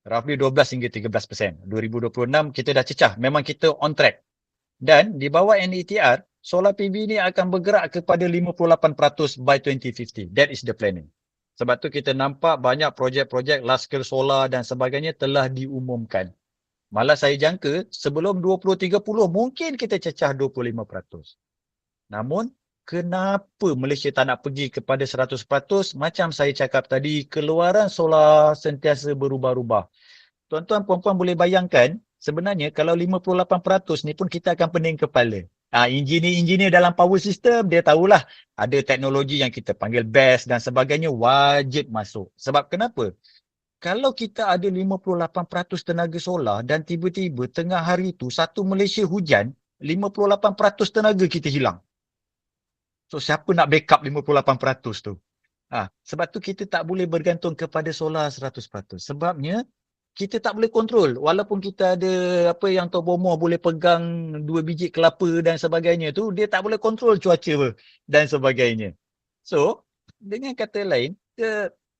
Roughly 12 hingga 13%. 2026 kita dah cecah. Memang kita on track. Dan di bawah NETR, solar PV ni akan bergerak kepada 58% by 2050. That is the planning. Sebab tu kita nampak banyak projek-projek large scale solar dan sebagainya telah diumumkan. Malah saya jangka sebelum 2030 mungkin kita cecah 25%. Namun, kenapa Malaysia tak nak pergi kepada 100%? Macam saya cakap tadi, keluaran solar sentiasa berubah-ubah. Tuan-tuan puan-puan boleh bayangkan, sebenarnya kalau 58% ni pun kita akan pening kepala. Engineer dalam power system, dia tahulah ada teknologi yang kita panggil BESS dan sebagainya wajib masuk. Sebab kenapa? Kalau kita ada 58% tenaga solar dan tiba-tiba tengah hari tu satu Malaysia hujan, 58% tenaga kita hilang. So siapa nak backup 58% tu? Sebab tu kita tak boleh bergantung kepada solar 100%. Sebabnya kita tak boleh kontrol. Walaupun kita ada apa yang Tok Bomoh boleh pegang 2 biji kelapa dan sebagainya tu, dia tak boleh kontrol cuaca dan sebagainya. So, dengan kata lain,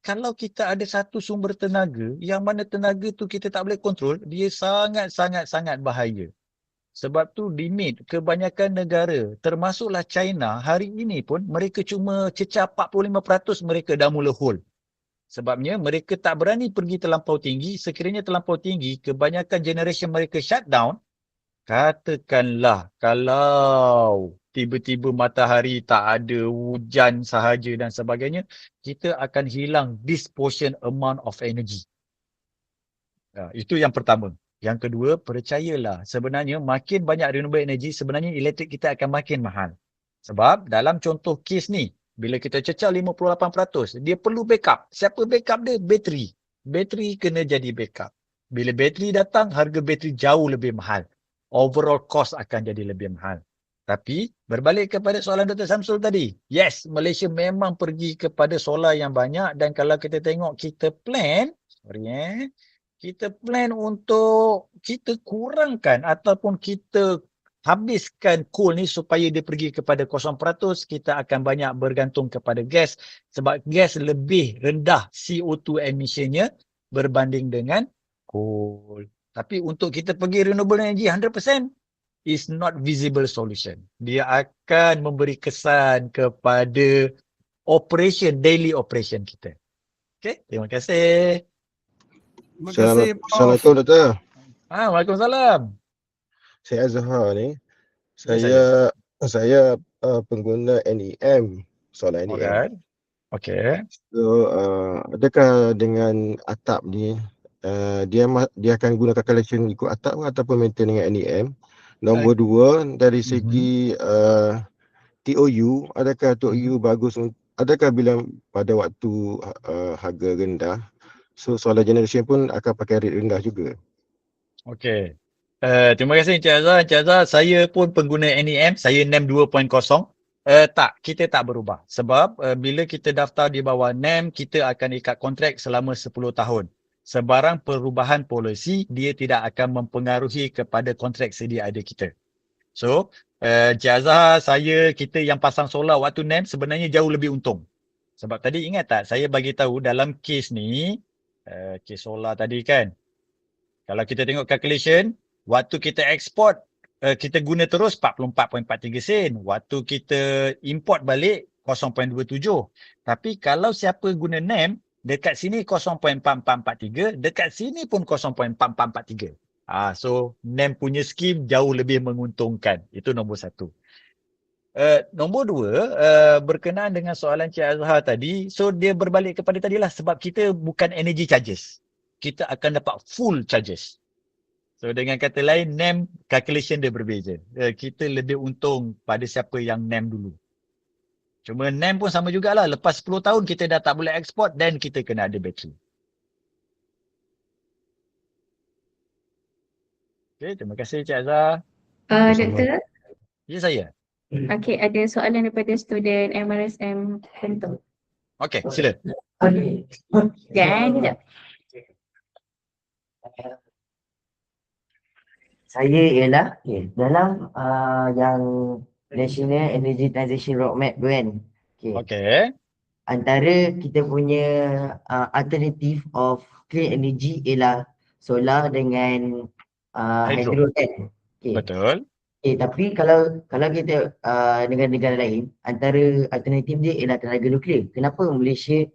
kalau kita ada satu sumber tenaga, yang mana tenaga tu kita tak boleh kontrol, dia sangat bahaya. Sebab tu limit kebanyakan negara, termasuklah China, hari ini pun mereka cuma cecah 45% mereka dah mula hold. Sebabnya mereka tak berani pergi terlampau tinggi. Sekiranya terlampau tinggi, kebanyakan generation mereka shutdown. Katakanlah kalau tiba-tiba matahari tak ada, hujan sahaja dan sebagainya, kita akan hilang disproportionate amount of energy. Itu yang pertama. Yang kedua, percayalah sebenarnya makin banyak renewable energy, sebenarnya elektrik kita akan makin mahal. Sebab dalam contoh kes ni, bila kita cecah 58%, dia perlu backup. Siapa backup dia? Bateri. bateri kena jadi backup. Bila bateri datang, harga bateri jauh lebih mahal. Overall cost akan jadi lebih mahal. Tapi berbalik kepada soalan Dr. Samsul tadi. Yes, Malaysia memang pergi kepada solar yang banyak dan kalau kita tengok kita plan, kita plan untuk kita kurangkan ataupun kita habiskan coal ni supaya dia pergi kepada 0%, kita akan banyak bergantung kepada gas sebab gas lebih rendah CO2 emissionnya berbanding dengan coal. Tapi untuk kita pergi renewable energy 100% is not visible solution. Dia akan memberi kesan kepada daily operation kita. Okay, terima kasih. Terima kasih Prof. Assalamualaikum Doktor. Waalaikumsalam. Saya Azhar ni. Saya pengguna NEM, solar NEM. Alright. Okay. So adakah dengan atap ni dia akan gunakan collection ikut atap ataupun maintain dengan NEM? Nombor dua, dari segi TOU, adakah TOU bagus? Adakah bila pada waktu harga rendah, so solar generation pun akan pakai rate rendah juga? Okay. Terima kasih Encik Azhar. Encik Azhar, saya pun pengguna NEM, saya NEM 2.0. Kita tak berubah. Sebab bila kita daftar di bawah NEM, kita akan ikat kontrak selama 10 tahun. Sebarang perubahan polisi, dia tidak akan mempengaruhi kepada kontrak sedia ada kita. So, Encik Azhar, kita yang pasang solar waktu NEM sebenarnya jauh lebih untung. Sebab tadi ingat tak, saya bagi tahu dalam kes ni, kes solar tadi kan, kalau kita tengok calculation, waktu kita eksport, kita guna terus 44.43 sen. Waktu kita import balik 0.27. Tapi kalau siapa guna NEM, dekat sini 0.4443, dekat sini pun 0.4443. So NEM punya skim jauh lebih menguntungkan. Itu nombor satu. Nombor dua, berkenaan dengan soalan Cik Azhar tadi, so dia berbalik kepada tadilah sebab kita bukan energy charges. Kita akan dapat full charges. So dengan kata lain, NEM calculation dia berbeza. Kita lebih untung pada siapa yang NEM dulu. Cuma NEM pun sama jugalah. Lepas 10 tahun kita dah tak boleh eksport dan kita kena ada bateri. Okay, terima kasih Cik Azhar. Doktor, Ya saya. okey, ada soalan daripada student MRSM Bentuk. Okey, sila. Sekejap. Saya ialah dalam yang National Energy Transition Roadmap tu kan. Okey. Antara kita punya alternative of clean energy ialah solar dengan hydro kan. Betul. Tapi kalau kita dengan negara lain, antara alternatif dia ialah tenaga nuklear. Kenapa Malaysia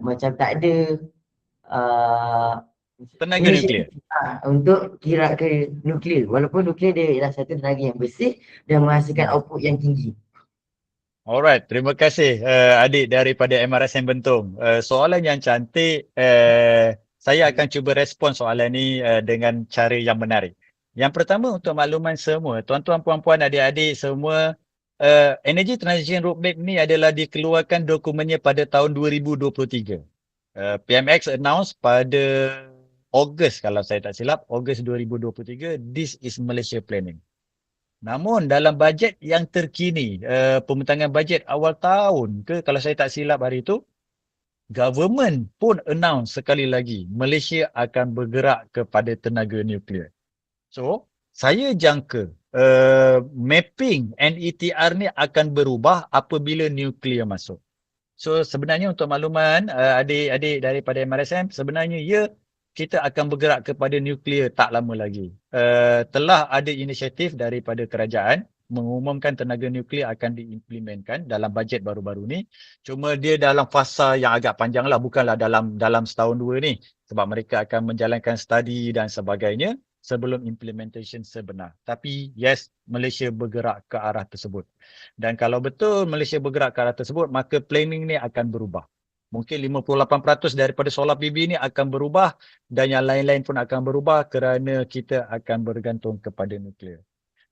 macam tak ada Tenaga nuklear. untuk kira ke nuklear, walaupun nuklear dia ialah satu tenaga yang bersih dan menghasilkan output yang tinggi. Alright, terima kasih adik daripada MRSM Bentong. Soalan yang cantik. Saya akan cuba respon soalan ni dengan cara yang menarik. Yang pertama untuk makluman semua, tuan-tuan, puan-puan, adik-adik semua, Energy Transition Roadmap ni adalah dikeluarkan dokumennya pada tahun 2023. PMX announce pada Ogos, kalau saya tak silap, Ogos 2023, this is Malaysia planning. Namun dalam bajet yang terkini, pembentangan bajet awal tahun ke, kalau saya tak silap hari itu, government pun announce sekali lagi, Malaysia akan bergerak kepada tenaga nuklear. So, saya jangka mapping NETR ni akan berubah apabila nuklear masuk. So, sebenarnya untuk makluman adik-adik daripada MRSM, sebenarnya kita akan bergerak kepada nuklear tak lama lagi. Telah ada inisiatif daripada kerajaan mengumumkan tenaga nuklear akan diimplementkan dalam bajet baru-baru ni. Cuma dia dalam fasa yang agak panjang lah, bukanlah dalam setahun dua ni. Sebab mereka akan menjalankan studi dan sebagainya sebelum implementation sebenar. Tapi yes, Malaysia bergerak ke arah tersebut. Dan kalau betul Malaysia bergerak ke arah tersebut, maka planning ni akan berubah. Mungkin 58% daripada solar PV ni akan berubah dan yang lain-lain pun akan berubah kerana kita akan bergantung kepada nuklear.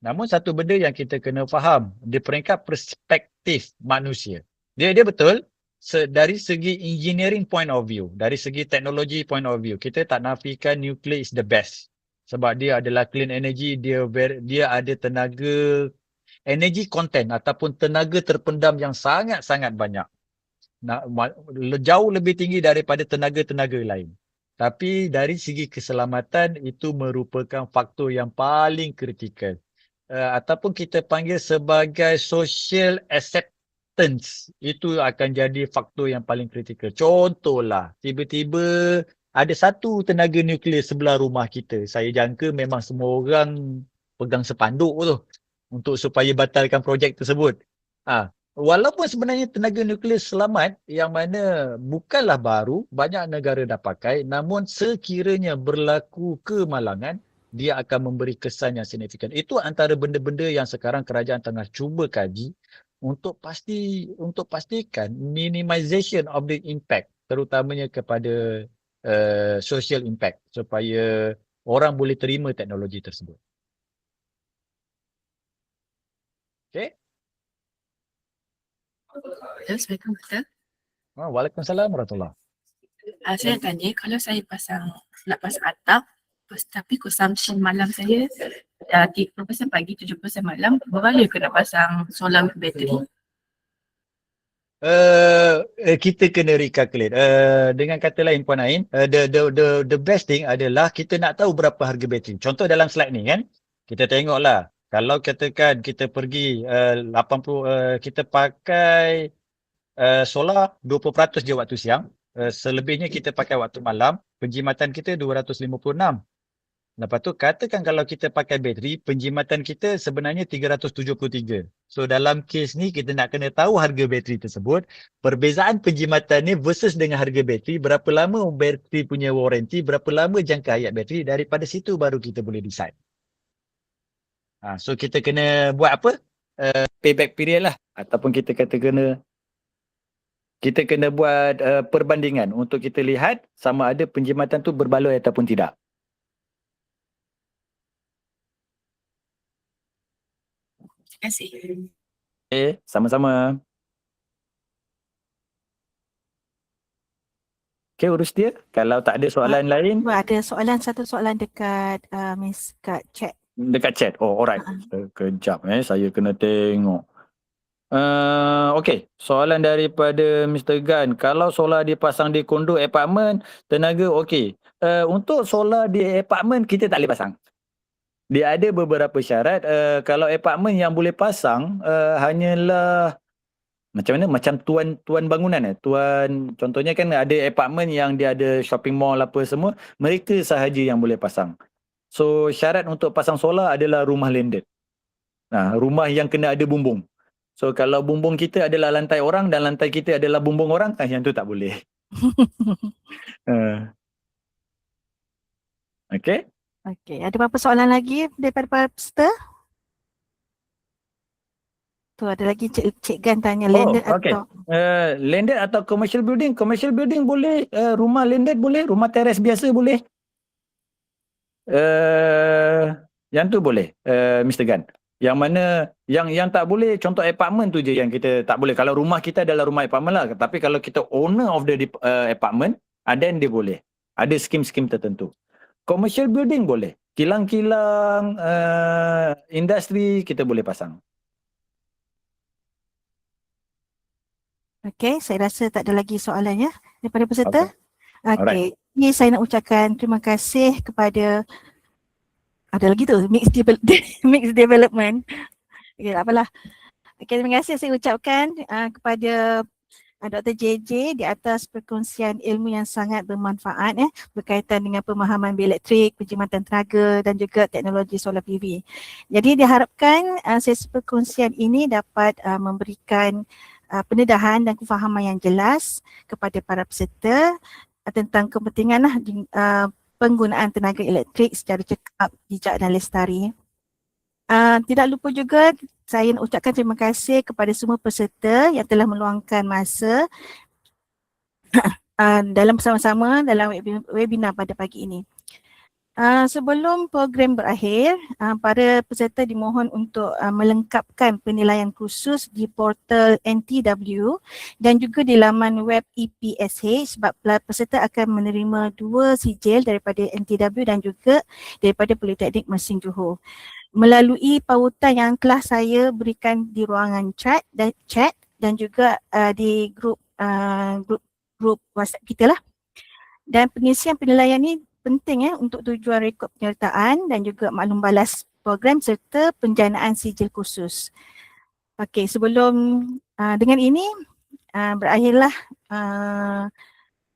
Namun satu benda yang kita kena faham, di peringkat perspektif manusia. Dia betul, dari segi engineering point of view, dari segi teknologi point of view, kita tak nafikan nuclear is the best. Sebab dia adalah clean energy, dia ada tenaga, energy content ataupun tenaga terpendam yang sangat-sangat banyak. Jauh lebih tinggi daripada tenaga-tenaga lain. Tapi dari segi keselamatan itu merupakan faktor yang paling kritikal. Ataupun kita panggil sebagai social acceptance. Itu akan jadi faktor yang paling kritikal. Contohlah, tiba-tiba ada satu tenaga nuklear sebelah rumah kita. Saya jangka memang semua orang pegang sepanduk tu untuk supaya batalkan projek tersebut. Walaupun sebenarnya tenaga nuklear selamat yang mana bukanlah baru, banyak negara dah pakai, namun sekiranya berlaku kemalangan, dia akan memberi kesan yang signifikan. Itu antara benda-benda yang sekarang kerajaan tengah cuba kaji untuk pastikan minimization of the impact, terutamanya kepada social impact, supaya orang boleh terima teknologi tersebut. Okay? Assalamualaikum Ustaz. Waalaikumsalam warahmatullahi. Saya tanya, kalau saya nak pasang atap, tapi consumption malam saya 30% pagi, 70% malam, berbaloi ke nak pasang solar with battery? Kita kena recalculate. Dengan kata lain Puan Ain, the best thing adalah kita nak tahu berapa harga bateri. Contoh dalam slide ni kan, kita tengoklah. Kalau katakan kita pergi 80, kita pakai solar 20% je waktu siang, selebihnya kita pakai waktu malam, penjimatan kita 256. Lepas tu katakan kalau kita pakai bateri, penjimatan kita sebenarnya 373. So dalam kes ni kita nak kena tahu harga bateri tersebut, perbezaan penjimatan ni versus dengan harga bateri, berapa lama bateri punya warranty, berapa lama jangka hayat bateri, daripada situ baru kita boleh decide. So kita kena buat apa? Payback period lah. Ataupun kita kena buat perbandingan untuk kita lihat sama ada penjimatan tu berbaloi ataupun tidak. Terima kasih. Okay, sama-sama. Okay, urus dia. Kalau tak ada soalan lain. Ada satu soalan dekat Miss kat chat. Dekat chat. Oh, alright. Kejap saya kena tengok. Okey, soalan daripada Mr. Gan. Kalau solar dipasang di kondo apartment, tenaga okey. Untuk solar di apartment kita tak boleh pasang. Dia ada beberapa syarat. Kalau apartment yang boleh pasang hanyalah macam mana? Macam tuan bangunan tuan, contohnya kan ada apartment yang dia ada shopping mall apa semua, mereka sahaja yang boleh pasang. So syarat untuk pasang solar adalah rumah landed. Rumah yang kena ada bumbung. So kalau bumbung kita adalah lantai orang dan lantai kita adalah bumbung orang, yang tu tak boleh. Okay. Okey, ada berapa soalan lagi daripada para peserta? Tu ada lagi Cik Gan tanya landed atau landed atau commercial building. Commercial building boleh, rumah landed boleh, rumah teres biasa boleh. Yang tu boleh, Mr. Gan. Yang mana yang tak boleh, contoh apartment tu je yang kita tak boleh. Kalau rumah kita adalah rumah apartment lah. Tapi kalau kita owner of the apartment, then dia boleh. Ada skim-skim tertentu. Commercial building boleh. Kilang-kilang, industri kita boleh pasang. Okey, saya rasa tak ada lagi soalan ya daripada peserta. Okay. Okey, ini saya nak ucapkan terima kasih kepada ada lagi tu mixed development. Okey, tak apalah. Okey, terima kasih saya ucapkan kepada Dr. JJ di atas perkongsian ilmu yang sangat bermanfaat berkaitan dengan pemahaman bil elektrik, penjimatan tenaga dan juga teknologi solar PV. Jadi diharapkan sesi perkongsian ini dapat memberikan pendedahan dan kefahaman yang jelas kepada para peserta tentang kepentingan penggunaan tenaga elektrik secara cekap, bijak dan lestari. Tidak lupa juga saya nak ucapkan terima kasih kepada semua peserta yang telah meluangkan masa dalam bersama-sama dalam webinar pada pagi ini. Sebelum program berakhir, para peserta dimohon untuk melengkapkan penilaian khusus di portal NTW dan juga di laman web EPSH sebab peserta akan menerima 2 sijil daripada NTW dan juga daripada Politeknik Mersing Johor. Melalui pautan yang telah saya berikan di ruangan chat dan juga di grup WhatsApp kita lah. Dan pengisian penilaian ni penting untuk tujuan rekod penyertaan dan juga maklum balas program serta penjanaan sijil khusus. Okey, sebelum dengan ini berakhirlah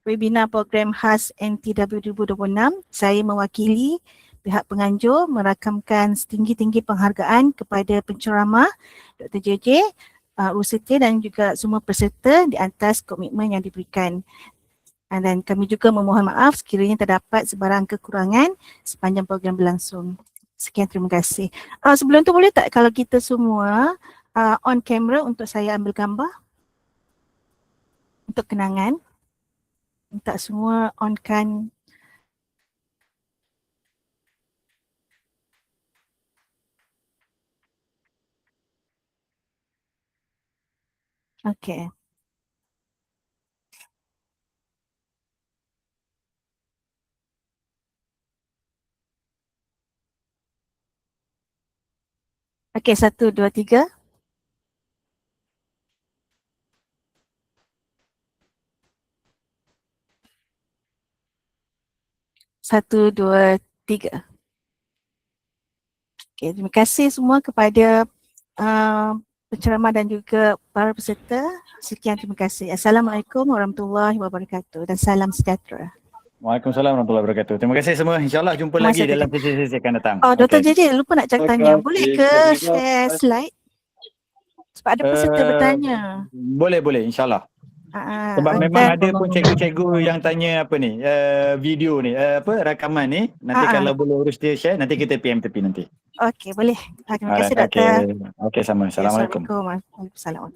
webinar program khas NTW 2026. Saya mewakili pihak penganjur merakamkan setinggi-tinggi penghargaan kepada penceramah Dr. JJ, Rusiti dan juga semua peserta di atas komitmen yang diberikan. Dan kami juga memohon maaf sekiranya terdapat sebarang kekurangan sepanjang program berlangsung. Sekian, terima kasih. Sebelum tu boleh tak kalau kita semua on camera untuk saya ambil gambar? Untuk kenangan. Minta semua onkan. Okay. Okay, 1, 2, 3. Satu, dua, tiga. Okay, terima kasih semua kepada penceramah dan juga para peserta. Sekian, terima kasih. Assalamualaikum warahmatullahi wabarakatuh dan salam sejahtera. Waalaikumsalam warahmatullahi wabarakatuh. Terima kasih semua. InsyaAllah jumpa lagi dalam sesi-sesi akan datang. Dr. JJ lupa nak tanya. Boleh ke share slide? Sebab ada peserta bertanya. Boleh, insyaAllah. Sebab memang ada pun cikgu-cikgu yang tanya apa ni, video ni, rakaman ni. Nanti kalau boleh urus dia share, nanti kita PM tepi nanti. Okey, boleh. Terima kasih Doktor. Okey, sama. Assalamualaikum. Waalaikumsalam.